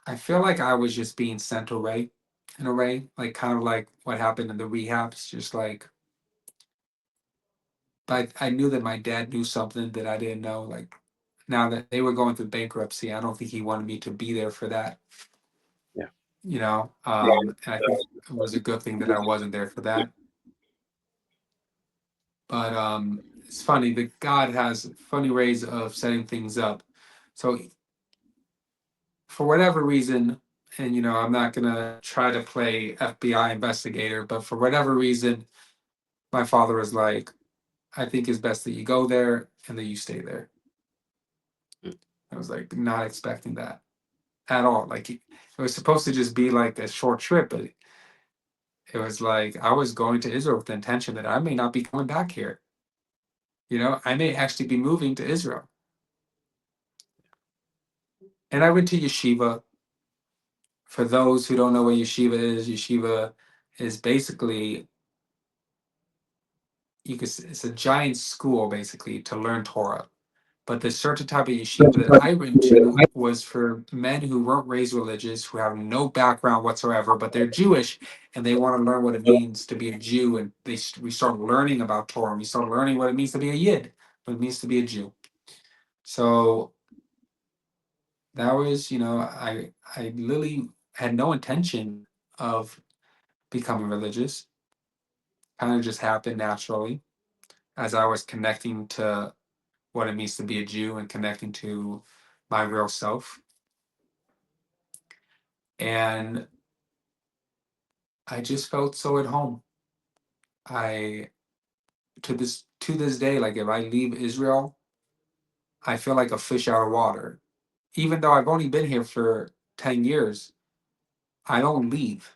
[SPEAKER 2] I feel like I was just being sent away in a way, like kind of like what happened in the rehabs, just like, but I knew that my dad knew something that I didn't know. Like now that they were going through bankruptcy, I don't think he wanted me to be there for that,
[SPEAKER 3] Yeah.
[SPEAKER 2] you know? And I think it was a good thing that I wasn't there for that. But it's funny that God has funny ways of setting things up. So for whatever reason, and you know, I'm not gonna try to play FBI investigator, but for whatever reason, my father was like, I think it's best that you go there and that you stay there.
[SPEAKER 3] Mm.
[SPEAKER 2] I was like not expecting that at all. Like it was supposed to just be like a short trip, but it was like I was going to Israel with the intention that I may not be coming back here. You know, I may actually be moving to Israel. And I went to yeshiva. For those who don't know what yeshiva is basically it's a giant school basically to learn Torah. But the certain type of yeshiva that I went to was for men who weren't raised religious, who have no background whatsoever, but they're Jewish and they want to learn what it means to be a Jew. And we start learning about Torah. And we start learning what it means to be a Yid, what it means to be a Jew. So that was, you know, I literally had no intention of becoming religious. Kind of just happened naturally as I was connecting to what it means to be a Jew and connecting to my real self. And I just felt so at home. I to this day, like if I leave Israel, I feel like a fish out of water. Even though I've only been here for 10 years, I don't leave.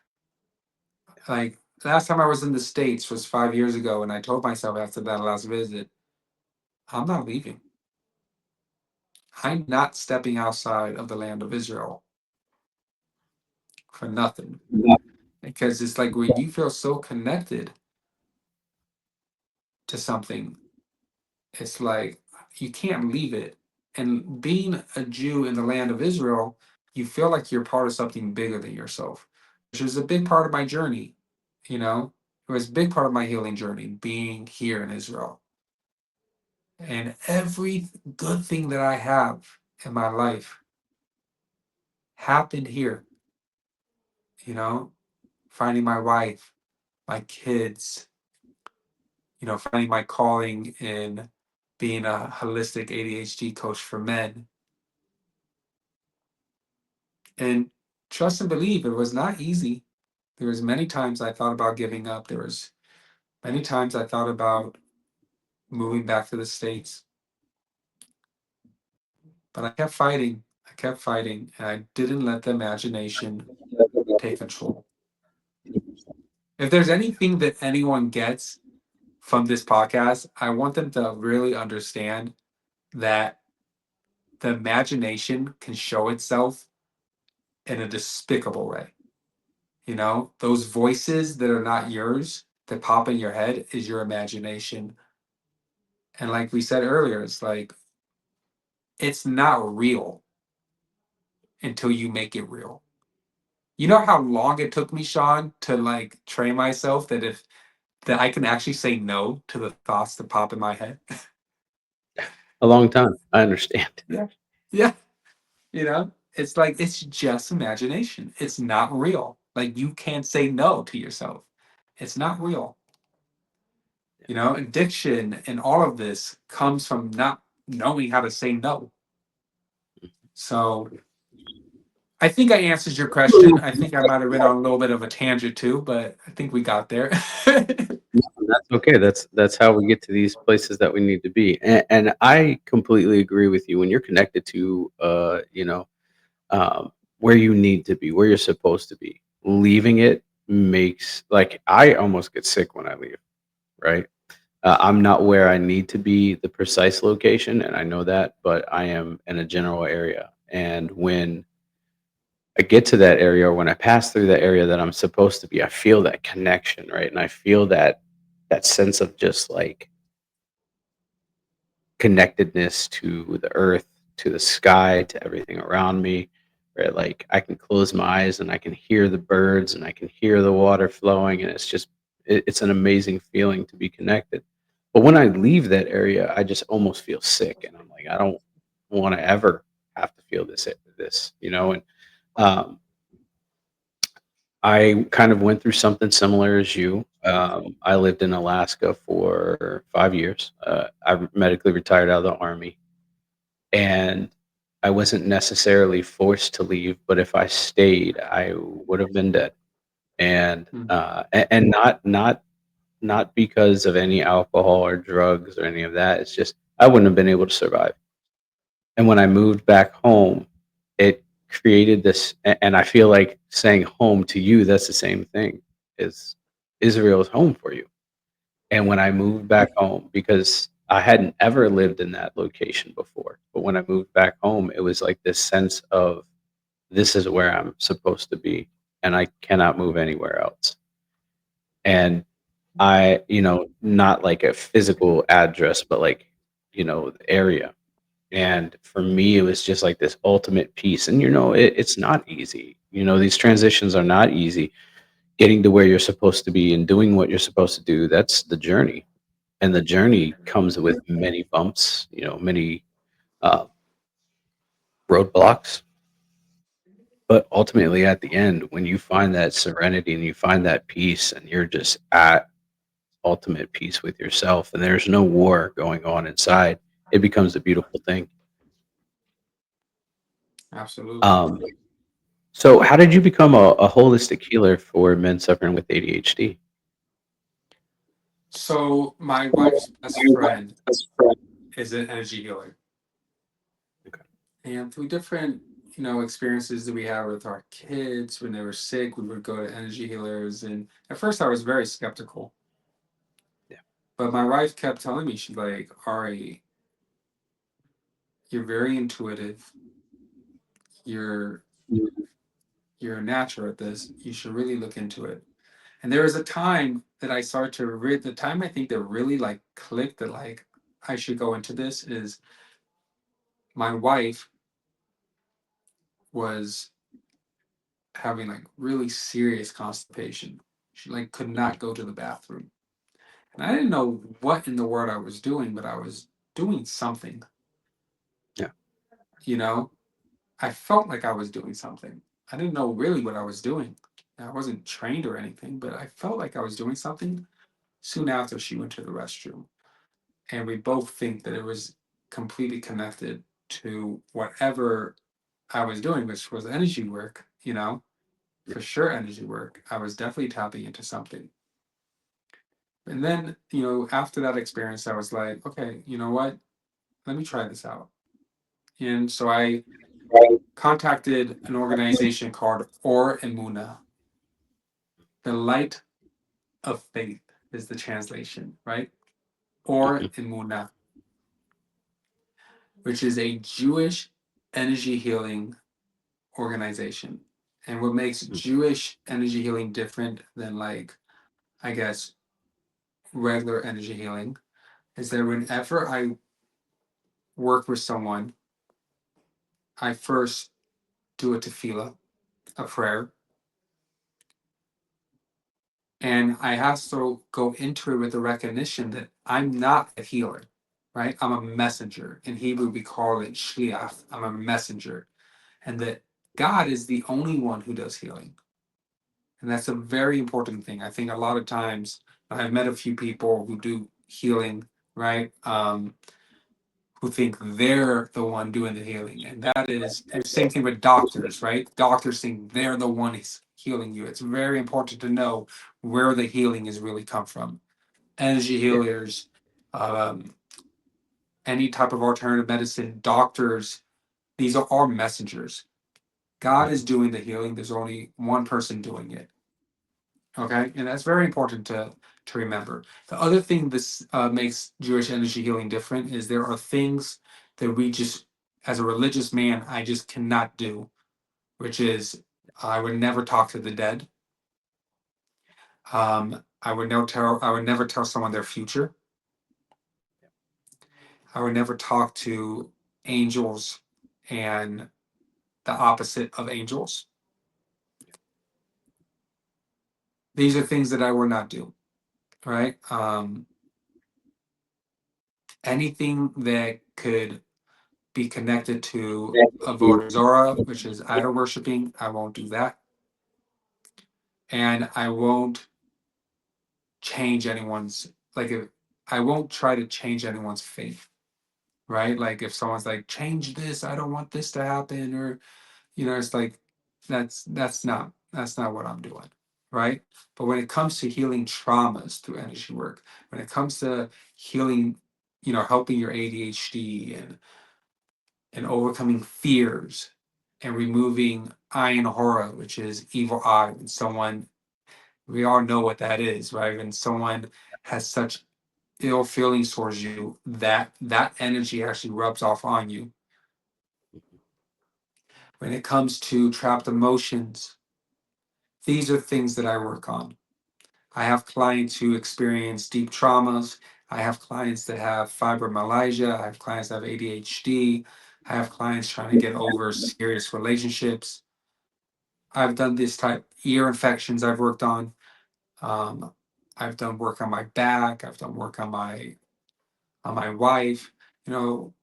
[SPEAKER 2] Like last time I was in the States was 5 years ago, and I told myself after that last visit, I'm not leaving. I'm not stepping outside of the land of Israel for nothing. Because it's like when you feel so connected to something, it's like you can't leave it. And being a Jew in the land of Israel, you feel like you're part of something bigger than yourself, which was a big part of my journey. You know, it was a big part of my healing journey being here in Israel. And every good thing that I have in my life happened here, you know, finding my wife, my kids, you know, finding my calling in being a holistic ADHD coach for men. And trust and believe it was not easy. There was many times I thought about giving up. There was many times I thought about moving back to the States. But I kept fighting. I kept fighting, and I didn't let the imagination take control. If there's anything that anyone gets from this podcast, I want them to really understand that the imagination can show itself in a despicable way. You know, those voices that are not yours that pop in your head is your imagination. And like we said earlier, it's like it's not real until you make it real. You know how long it took me, Sean, to like train myself that I can actually say no to the thoughts that pop in my head.
[SPEAKER 3] A long time. I understand.
[SPEAKER 2] Yeah. Yeah. You know, it's like it's just imagination. It's not real. Like you can't say no to yourself. It's not real. You know, addiction and all of this comes from not knowing how to say no. So I think I answered your question. I think I might have been on a little bit of a tangent too, but I think we got there.
[SPEAKER 3] That's okay. That's how we get to these places that we need to be. And I completely agree with you. When you're connected to, where you need to be, where you're supposed to be, leaving it makes like I almost get sick when I leave. Right. I'm not where I need to be, the precise location, and I know that, but I am in a general area. And when I get to that area, or when I pass through that area that I'm supposed to be, I feel that connection, right? And I feel that sense of just like connectedness to the earth, to the sky, to everything around me. Right? Like I can close my eyes and I can hear the birds and I can hear the water flowing, and it's an amazing feeling to be connected. But when I leave that area, I just almost feel sick, and I'm like, I don't want to ever have to feel this, and um, I kind of went through something similar as you. I lived in Alaska for 5 years. I medically retired out of the army, and I wasn't necessarily forced to leave. But if I stayed, I would have been dead, and
[SPEAKER 2] Mm.
[SPEAKER 3] and not because of any alcohol or drugs or any of that. It's just I wouldn't have been able to survive. And when I moved back home, it created this, and I feel like saying home to you, that's the same thing. Is Israel is home for you. And when I moved back home, because I hadn't ever lived in that location before, but when I moved back home, it was like this sense of this is where I'm supposed to be, and I cannot move anywhere else. And not like a physical address, but like, the area. And for me, it was just like this ultimate peace. And it's not easy. These transitions are not easy. Getting to where you're supposed to be and doing what you're supposed to do, that's the journey. And the journey comes with many bumps, many uh, roadblocks. But ultimately, at the end, when you find that serenity and you find that peace, and you're just at ultimate peace with yourself, and there's no war going on inside, it becomes a beautiful thing.
[SPEAKER 2] Absolutely.
[SPEAKER 3] Um, So, how did you become a holistic healer for men suffering with ADHD?
[SPEAKER 2] So my wife's best friend is an energy healer.
[SPEAKER 3] Okay.
[SPEAKER 2] And through different, experiences that we had with our kids when they were sick, we would go to energy healers. And at first I was very skeptical.
[SPEAKER 3] Yeah.
[SPEAKER 2] But my wife kept telling me, she's like, Ari, you're very intuitive. You're you're a natural at this. You should really look into it. And there was a time that I started to read the time I think that really like clicked that like I should go into this is my wife was having like really serious constipation. She like could not go to the bathroom. And I didn't know what in the world I was doing, but I was doing something,
[SPEAKER 3] Yeah.
[SPEAKER 2] you know? I felt like I was doing something. I didn't know really what I was doing. I wasn't trained or anything, but I felt like I was doing something. Soon after, she went to the restroom. And we both think that it was completely connected to whatever I was doing, which was energy work,
[SPEAKER 3] Yeah.
[SPEAKER 2] for sure energy work. I was definitely tapping into something. And then, after that experience, I was like, okay, you know what? Let me try this out. And so I contacted an organization called Or Emuna. The light of faith is the translation, right? Or
[SPEAKER 3] Mhm.
[SPEAKER 2] Emuna, which is a Jewish energy healing organization. And what makes
[SPEAKER 3] Mm.
[SPEAKER 2] Jewish energy healing different than, like, I guess, regular energy healing is that whenever I work with someone, I first do a tefillah, a prayer, and I have to go into it with the recognition that I'm not a healer, right? I'm a messenger. In Hebrew, we call it shliach. I'm a messenger. And that God is the only one who does healing. And that's a very important thing. I think a lot of times I've met a few people who do healing, right? Who think they're the one doing the healing. And that is, and same thing with doctors, right? Doctors think they're the one who's healing you. It's very important to know where the healing is really come from. Energy
[SPEAKER 3] Yeah.
[SPEAKER 2] healers, um, any type of alternative medicine, doctors, these are all messengers. God is
[SPEAKER 3] Mhm.
[SPEAKER 2] doing the healing. There's only one person doing it. Okay, and that's very important to remember. The other thing this makes Jewish energy healing different is there are things that we just, as a religious man, I just cannot do, which is I would never talk to the dead. I would never tell someone their future. I would never talk to angels and the opposite of angels. These are things that I will not do, right? Anything that could be connected to Avodah, which is idol worshiping, I won't do that. And I won't change anyone's, like, if I won't try to change anyone's faith, right? Like, if someone's like, change this, I don't want this to happen, or, it's like, that's not what I'm doing, right? But when it comes to healing traumas through energy work, when it comes to healing, helping your ADHD and overcoming fears and removing ayin hora, which is evil eye, when someone, we all know what that is, right? When someone has such ill feelings towards you, that energy actually rubs off on you. When it comes to trapped emotions, these are things that I work on. I have clients who experience deep traumas. I have clients that have fibromyalgia. I have clients that have ADHD. I have clients trying to get over serious relationships. I've done this type ear infections I've worked on. Um, I've done work on my back. I've done work on my wife. You know,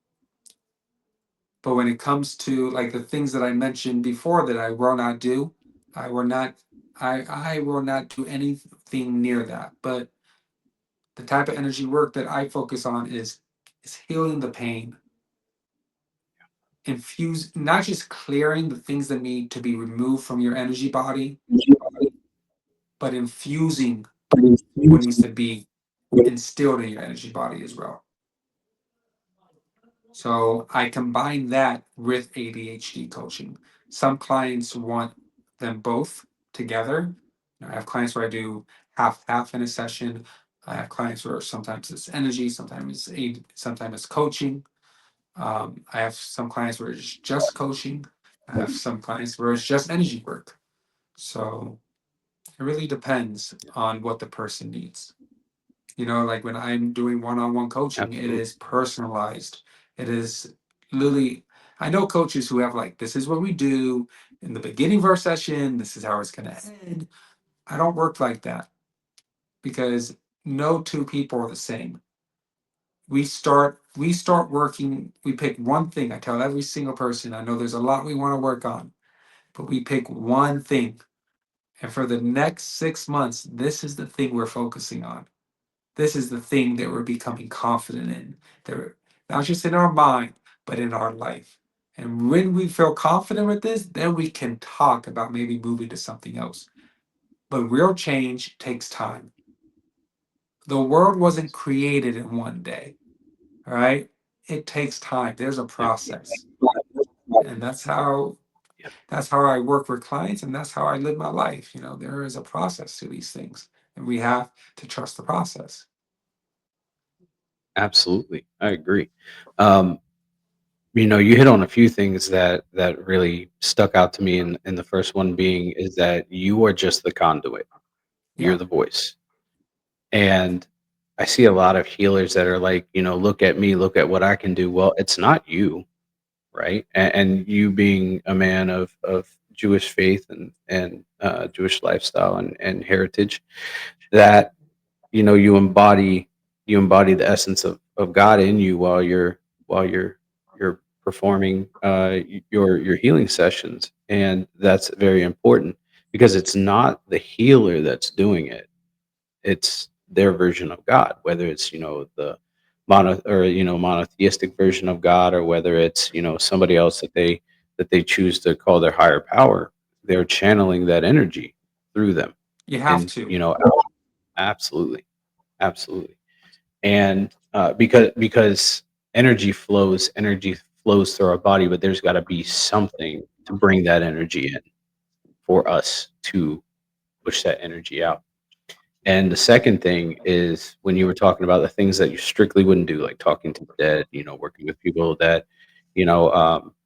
[SPEAKER 2] but when it comes to like the things that I mentioned before that I will not do, I will not. I will not do anything near that. But the type of energy work that I focus on is healing the pain, infuse not just clearing the things that need to be removed from your energy body, but infusing what needs to be instilled in your energy body as well. So I combine that with ADHD coaching. Some clients want them both together. I have clients where I do half in a session. I have clients where sometimes it's energy, sometimes it's coaching. I have some clients where it's just coaching. I have some clients where it's just energy work. So it really depends on what the person needs. Like when I'm doing one-on-one coaching, it
[SPEAKER 3] Absolutely.
[SPEAKER 2] is personalized. It is literally, I know coaches who have like, this is what we do in the beginning of our session, this is how it's going to end. I don't work like that because no two people are the same. We start working, we pick one thing. I tell every single person, I know there's a lot we want to work on, but we pick one thing. And for the next 6 months, this is the thing we're focusing on. This is the thing that we're becoming confident in. That we're, not just in our mind, but in our life. And when we feel confident with this, then we can talk about maybe moving to something else. But real change takes time. The world wasn't created in one day. All right. It takes time. There's a
[SPEAKER 3] Yeah.
[SPEAKER 2] process. And
[SPEAKER 3] Yeah.
[SPEAKER 2] that's how I work with clients and that's how I live my life. There is a process to these things. And we have to trust the process.
[SPEAKER 3] Absolutely. I agree. Um, you hit on a few things that really stuck out to me, and the first one being is that you are just the conduit. You're
[SPEAKER 2] Yeah.
[SPEAKER 3] the voice. And I see a lot of healers that are like, look at me, look at what I can do. Well, it's not you, right? And you being a man of Jewish faith and Jewish lifestyle and heritage, that you embody the essence of God in you while you're performing your healing sessions, and that's very important because it's not the healer that's doing it, it's their version of God, whether it's the monotheistic version of God, or whether it's somebody else that they choose to call their higher power. They're channeling that energy through them,
[SPEAKER 2] You have
[SPEAKER 3] and
[SPEAKER 2] to.
[SPEAKER 3] absolutely. Absolutely. And because energy flows through our body, but there's got to be something to bring that energy in for us to push that energy out. And the second thing is when you were talking about the things that you strictly wouldn't do, like talking to the dead, working with people that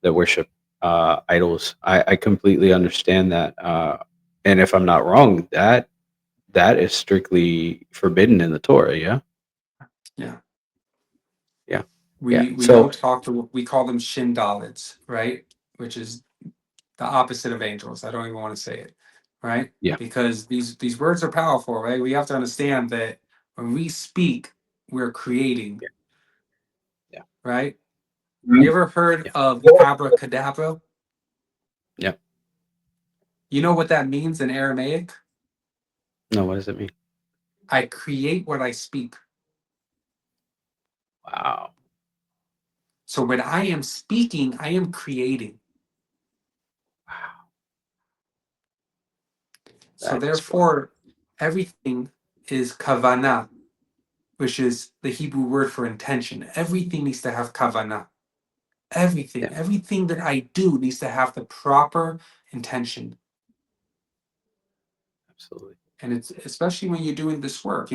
[SPEAKER 3] worship idols. I completely understand that. And if I'm not wrong, that is strictly forbidden in the Torah. Yeah.
[SPEAKER 2] Yeah.
[SPEAKER 3] Yeah. Yeah.
[SPEAKER 2] We
[SPEAKER 3] So
[SPEAKER 2] don't talk to, we call them shindalids, right? Which is the opposite of angels. I don't even want to say it, right?
[SPEAKER 3] yeah.
[SPEAKER 2] Because these words are powerful, right? We have to understand that when we speak, we're creating,
[SPEAKER 3] Yeah. Yeah.
[SPEAKER 2] right? You ever heard
[SPEAKER 3] Yeah.
[SPEAKER 2] of abracadabra?
[SPEAKER 3] Yeah.
[SPEAKER 2] You know what that means in Aramaic?
[SPEAKER 3] No, what does it mean?
[SPEAKER 2] I create what I speak.
[SPEAKER 3] Wow.
[SPEAKER 2] So when I am speaking, I am creating.
[SPEAKER 3] Wow.
[SPEAKER 2] So
[SPEAKER 3] That is wild.
[SPEAKER 2] therefore, everything is kavanah, which is the Hebrew word for intention. Everything needs to have kavanah.
[SPEAKER 3] Yeah.
[SPEAKER 2] Everything that I do needs to have the proper intention.
[SPEAKER 3] Absolutely.
[SPEAKER 2] And it's especially when you're doing this work.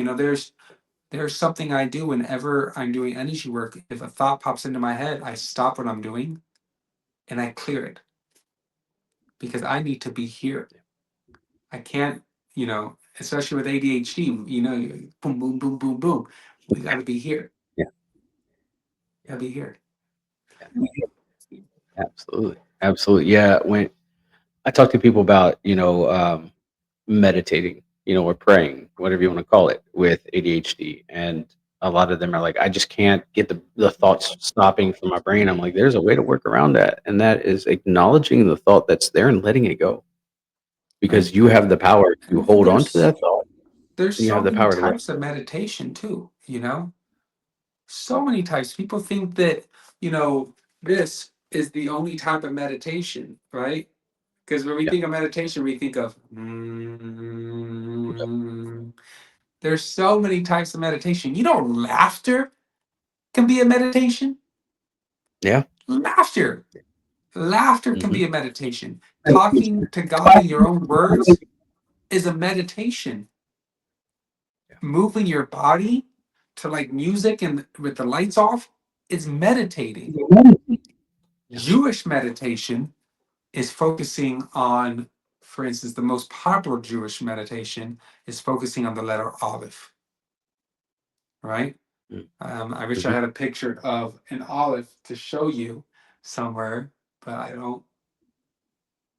[SPEAKER 2] There's something I do whenever I'm doing energy work. If a thought pops into my head, I stop what I'm doing and I clear it because I need to be here. I can't, especially with ADHD, boom, boom, boom, boom, boom. We got to be here.
[SPEAKER 3] Yeah.
[SPEAKER 2] Got to be here.
[SPEAKER 3] Yeah. Absolutely. Absolutely. Yeah. When I talk to people about, meditating, or praying, whatever you want to call it, with ADHD. And a lot of them are like, I just can't get the thoughts stopping from my brain. I'm like, there's a way to work around that. And that is acknowledging the thought that's there and letting it go.
[SPEAKER 2] Right.
[SPEAKER 3] Because you have the power to
[SPEAKER 2] And
[SPEAKER 3] hold on to that thought,
[SPEAKER 2] there's
[SPEAKER 3] and you
[SPEAKER 2] so
[SPEAKER 3] have the
[SPEAKER 2] many
[SPEAKER 3] power to let
[SPEAKER 2] types of meditation too, so many types. People think that, this is the only type of meditation, right? Because when we
[SPEAKER 3] yeah.
[SPEAKER 2] think of meditation, we think of there's so many types of meditation. Laughter can be a meditation.
[SPEAKER 3] Yeah.
[SPEAKER 2] Laughter. Laughter can
[SPEAKER 3] Hmm.
[SPEAKER 2] be a meditation. Talking to God in your own words is a meditation.
[SPEAKER 3] Yeah.
[SPEAKER 2] Moving your body to like music and with the lights off is meditating.
[SPEAKER 3] Yeah.
[SPEAKER 2] Jewish meditation is focusing on, for instance, the most popular Jewish meditation is focusing on the letter Aleph, right? I wish I
[SPEAKER 3] Mm-hmm.
[SPEAKER 2] had a picture of an olive to show you somewhere, but I don't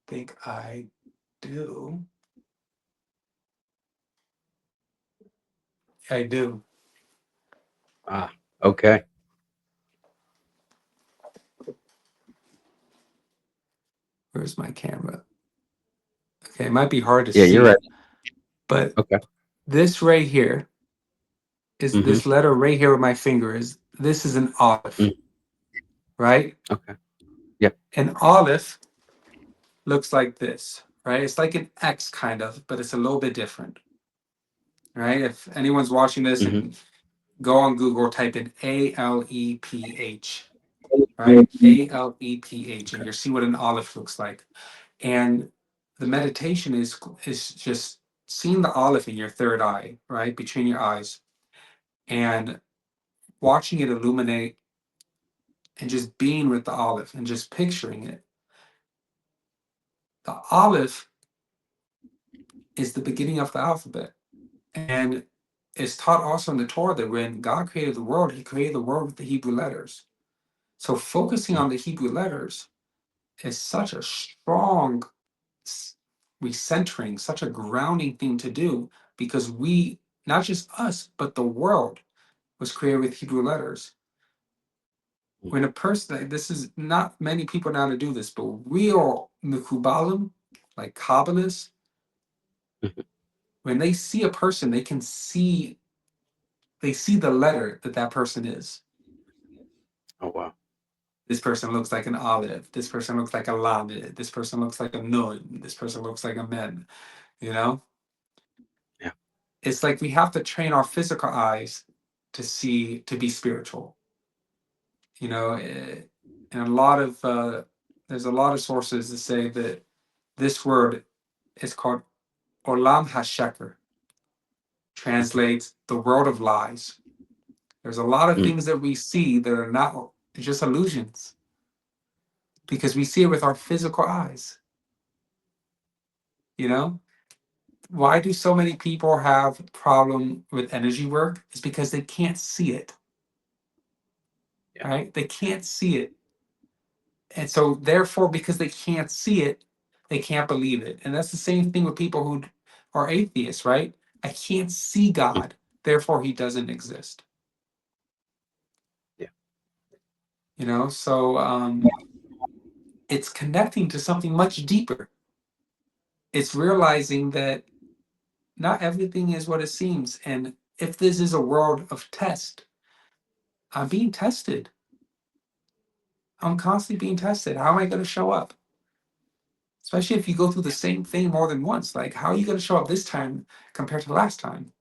[SPEAKER 2] think I do. I do.
[SPEAKER 3] Ah, okay.
[SPEAKER 2] Where's my camera? Okay, it might be hard to
[SPEAKER 3] Yeah, you're right.
[SPEAKER 2] see, but
[SPEAKER 3] Okay.
[SPEAKER 2] this right here is
[SPEAKER 3] Hmm.
[SPEAKER 2] this letter right here where my finger is. This is an olive,
[SPEAKER 3] Mm.
[SPEAKER 2] right?
[SPEAKER 3] Okay. Yeah.
[SPEAKER 2] An olive looks like this, right? It's like an X kind of, but it's a little bit different, right? If anyone's watching this
[SPEAKER 3] Hmm.
[SPEAKER 2] and go on Google, type in ALEPH, right? ALEPH, and
[SPEAKER 3] Okay.
[SPEAKER 2] you'll see what an olive looks like. And the meditation is just seeing the olive in your third eye, right? Between your eyes, and watching it illuminate and just being with the olive and just picturing it. The olive is the beginning of the alphabet. And it's taught also in the Torah that when God created the world, he created the world with the Hebrew letters. So focusing
[SPEAKER 3] Mm.
[SPEAKER 2] on the Hebrew letters is such a strong recentering, such a grounding thing to do because we, not just us, but the world was created with Hebrew letters.
[SPEAKER 3] Mm.
[SPEAKER 2] When a person, this is not many people know how to do this, but real Mikubalim, like Kabbalists,
[SPEAKER 3] Mhm.
[SPEAKER 2] when they see a person, they see the letter that person is.
[SPEAKER 3] Oh wow.
[SPEAKER 2] This person looks like an olive. This person looks like a lamed. This person looks like a nun. This person looks like a men. You know,
[SPEAKER 3] Yeah.
[SPEAKER 2] it's like we have to train our physical eyes to be spiritual. And there's a lot of sources that say that this word is called olam hasheker,
[SPEAKER 3] Mhm.
[SPEAKER 2] translates the world of lies. There's a lot of
[SPEAKER 3] Mm.
[SPEAKER 2] things that we see that are not just illusions. because we see it with our physical eyes. You know, why do so many people have problem with energy work? It's because they can't see it.
[SPEAKER 3] Yeah.
[SPEAKER 2] Right? They can't see it. And so therefore, because they can't see it, they can't believe it. And that's the same thing with people who are atheists, right? I can't see God, therefore he doesn't exist.
[SPEAKER 3] Yeah.
[SPEAKER 2] You know, so it's connecting to something much deeper. It's realizing that not everything is what it seems. And if this is a world of test, I'm being tested. I'm constantly being tested. How am I going to show up? Especially if you go through the same thing more than once. Like, how are you going to show up this time compared to last time?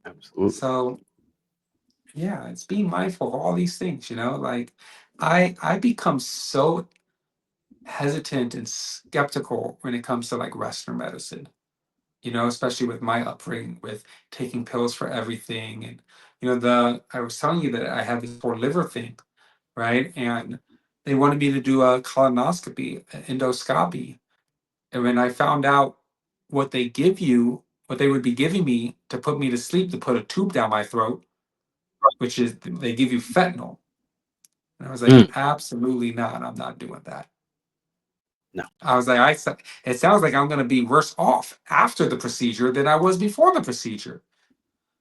[SPEAKER 3] Absolutely.
[SPEAKER 2] So, yeah, it's being mindful of all these things, you know? Like, I become so hesitant and skeptical when it comes to like Western medicine, you know, especially with my upbringing with taking pills for everything. And, you know, I was telling you that I had this poor liver thing, right? And they wanted me to do a colonoscopy, endoscopy. And when I found out what they give you, what they would be giving me to put me to sleep, to put a tube down my throat, which is they give you fentanyl. And I was like, absolutely not. I'm not doing that.
[SPEAKER 3] No.
[SPEAKER 2] I was like, it sounds like I'm going to be worse off after the procedure than I was before the procedure.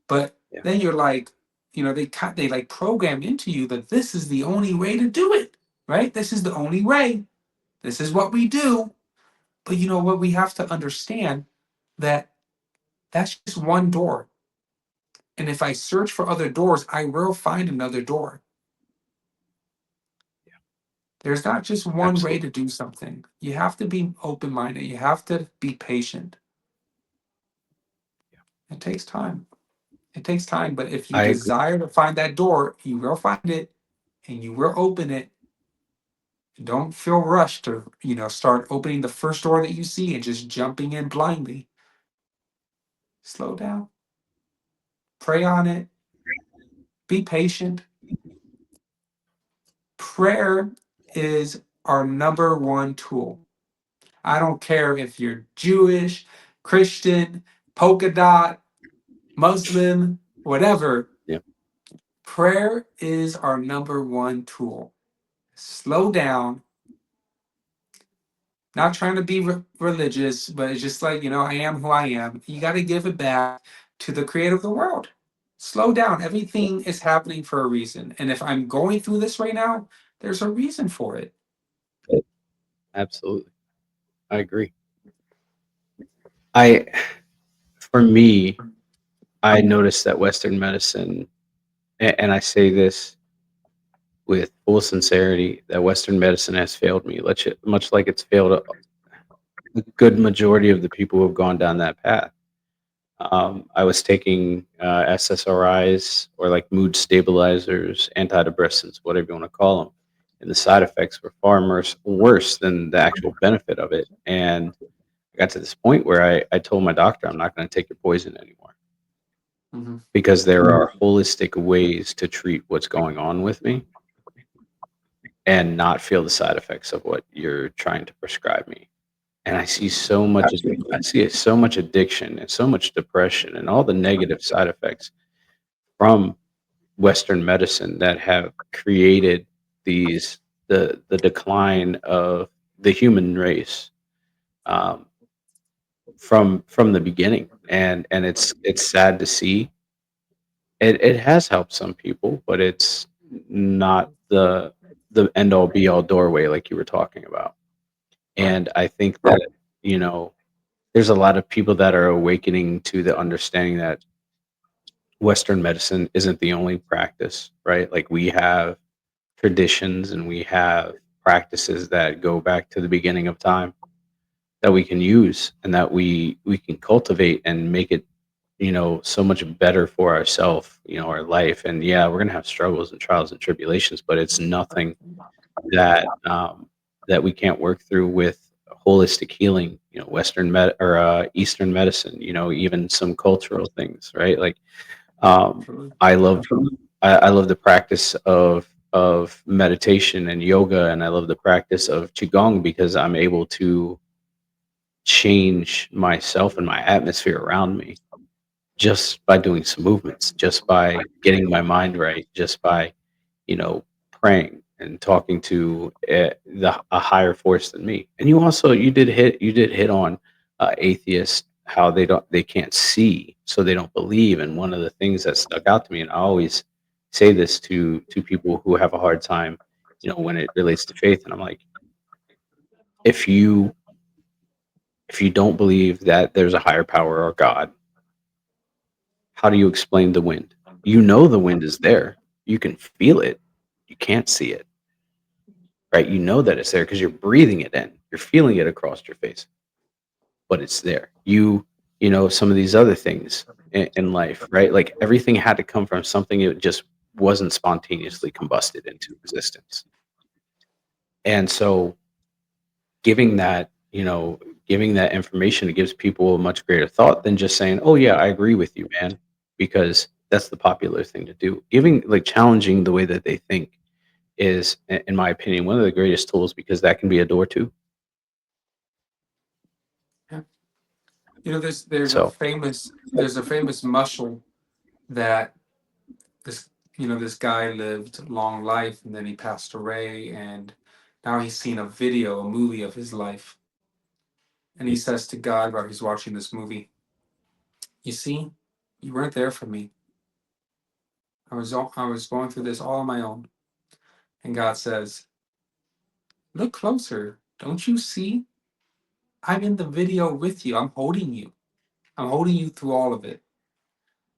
[SPEAKER 2] But
[SPEAKER 3] Yeah.
[SPEAKER 2] then you're like, you know, they like program into you that this is the only way to do it, right? This is the only way. This is what we do. But you know what? We have to understand that that's just one door. And if I search for other doors, I will find another door.
[SPEAKER 3] Yeah.
[SPEAKER 2] There's not just one way
[SPEAKER 3] Absolutely.
[SPEAKER 2] to do something. You have to be open-minded. You have to be patient.
[SPEAKER 3] Yeah.
[SPEAKER 2] It takes time. It takes time. But if you
[SPEAKER 3] I agree.
[SPEAKER 2] desire to find that door, you will find it and you will open it. Don't feel rushed to, you know, start opening the first door that you see and just jumping in blindly. Slow down. Pray on it. Be patient. Prayer is our number one tool. I don't care if you're Jewish, Christian, polka dot, Muslim, whatever.
[SPEAKER 3] Yeah.
[SPEAKER 2] Prayer is our number one tool. Slow down. Not trying to be religious, but it's just like, you know, I am who I am. You got to give it back to the creator of the world. Slow down. Everything is happening for a reason. And if I'm going through this right now, there's a reason for it.
[SPEAKER 3] Absolutely. I agree. For me, I noticed that Western medicine, and I say this with full sincerity, that Western medicine has failed me, much like it's failed a good majority of the people who have gone down that path. I was taking SSRIs or like mood stabilizers, antidepressants, whatever you want to call them, and the side effects were far worse than the actual benefit of it. And I got to this point where I told my doctor, I'm not going to take your poison anymore
[SPEAKER 2] Mm-hmm.
[SPEAKER 3] because there are holistic ways to treat what's going on with me and not feel the side effects of what you're trying to prescribe me. And I see so much addiction and so much depression and all the negative side effects from Western medicine that have created the decline of the human race um, from the beginning. And it's sad to see. It has helped some people, but it's not the end all be all doorway like you were talking about.
[SPEAKER 2] Right.
[SPEAKER 3] And I think that, you know, there's a lot of people that are awakening to the understanding that Western medicine isn't the only practice, right? Like we have traditions and we have practices that go back to the beginning of time that we can use and that we can cultivate and make it, you know, so much better for ourselves, you know, our life. And yeah, we're gonna have struggles and trials and tribulations, but it's nothing that we can't work through with holistic healing, you know, Eastern medicine, you know, even some cultural things, right? Like um,
[SPEAKER 2] Absolutely.
[SPEAKER 3] I love I love the practice of of meditation and yoga, and I love the practice of qigong because I'm able to change myself and my atmosphere around me just by doing some movements, just by getting my mind right, just by, you know, praying and talking to a higher force than me. And you did hit on atheists, how they can't see, so they don't believe. And one of the things that stuck out to me, and I always say this to people who have a hard time, when it relates to faith, and I'm like, if you if you don't believe that there's a higher power or God, how do you explain the wind? You know the wind is there. You can feel it. You can't see it, right? You know that it's there because you're breathing it in. You're feeling it across your face, but it's there. Some of these other things in life, right? Like everything had to come from something. It just wasn't spontaneously combusted into existence. And so giving that, giving that information, it gives people a much greater thought than just saying, "Oh yeah, I agree with you, man," because that's the popular thing to do. Challenging the way that they think is, in my opinion, one of the greatest tools because that can be a door too.
[SPEAKER 2] Yeah. There's a
[SPEAKER 3] So
[SPEAKER 2] famous muscle that this this guy lived a long life and then he passed away, and now he's seen a movie of his life, and he says to God while he's watching this movie, "You see, you weren't there for me. I was going through this all on my own." And God says, "Look closer. Don't you see? I'm in the video with you. I'm holding you. I'm holding you through all of it."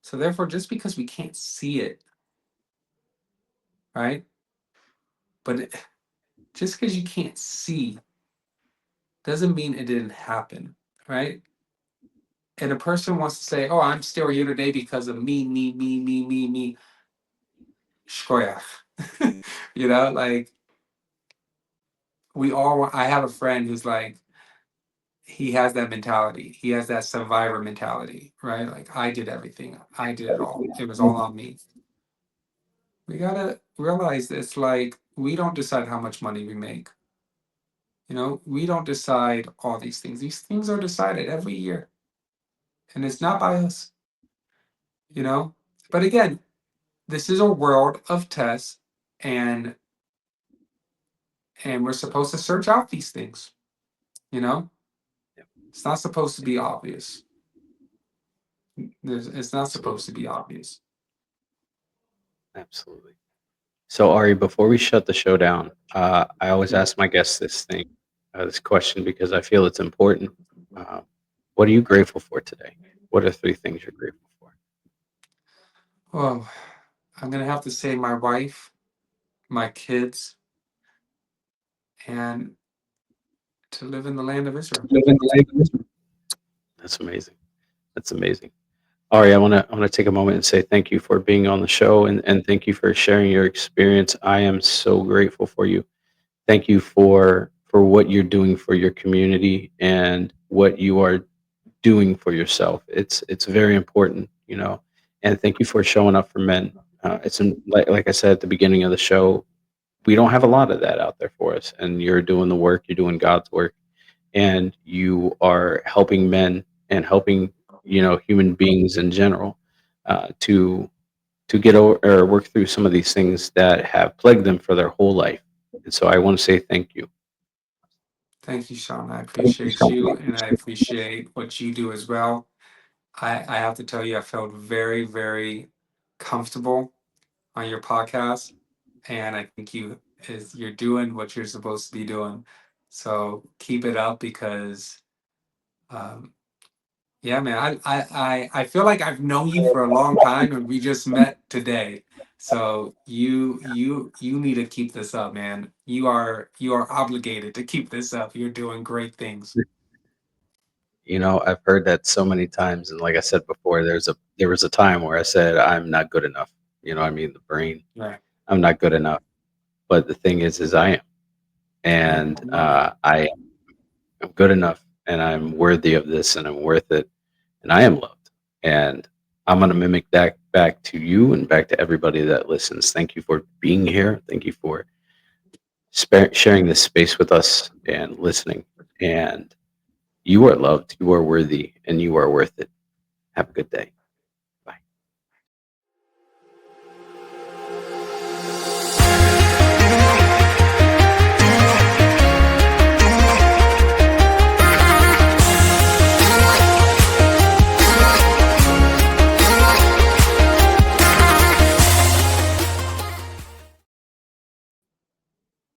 [SPEAKER 2] So therefore, just because we can't see it, right? But just because you can't see doesn't mean it didn't happen, right? And a person wants to say, "Oh, I'm still here today because of me, shkoyach." Like I have a friend who's like, he has that mentality. He has that survivor mentality, right? Like, I did everything. I did it all. It was all on me. We gotta realize this, like, we don't decide how much money we make. We don't decide all these things. These things are decided every year. And it's not by us, you know? But again, this is a world of tests, and we're supposed to search out these things, you know? It's not supposed to be obvious. It's not supposed to be obvious.
[SPEAKER 3] absolutely. So Ari, before we shut the show down, I always ask my guests this question because I feel it's important. Uh, what are you grateful for today? What are 3 things you're grateful for?
[SPEAKER 2] Oh, I'm gonna have to say my wife, my kids, and to live in the land of Israel.
[SPEAKER 3] That's amazing. That's amazing. Ari, I want to take a moment and say thank you for being on the show, and thank you for sharing your experience. I am so grateful for you. Thank you for what you're doing for your community and what you are doing for yourself. It's very important, And thank you for showing up for men. Like I said at the beginning of the show, we don't have a lot of that out there for us, and you're doing the work. You're doing God's work, and you are helping men and helping human beings in general to get over or work through some of these things that have plagued them for their whole life. And so I want to say thank you.
[SPEAKER 2] Thank you, Sean. I appreciate you, and I appreciate what you do as well. I have to tell you, I felt very, very comfortable on your podcast, and I think you're doing what you're supposed to be doing. So keep it up because, um, yeah, man, I feel like I've known you for a long time, and we just met today. So you need to keep this up, man. You are obligated to keep this up. You're doing great things.
[SPEAKER 3] I've heard that so many times, and like I said before, there was a time where I said I'm not good enough. The brain,
[SPEAKER 2] Right.
[SPEAKER 3] I'm not good enough. But the thing is I am, and I am good enough, and I'm worthy of this, and I'm worth it, and I am loved. And I'm going to mimic that back to you and back to everybody that listens. Thank you for being here. Thank you for sharing this space with us and listening. And you are loved, you are worthy, and you are worth it. Have a good day.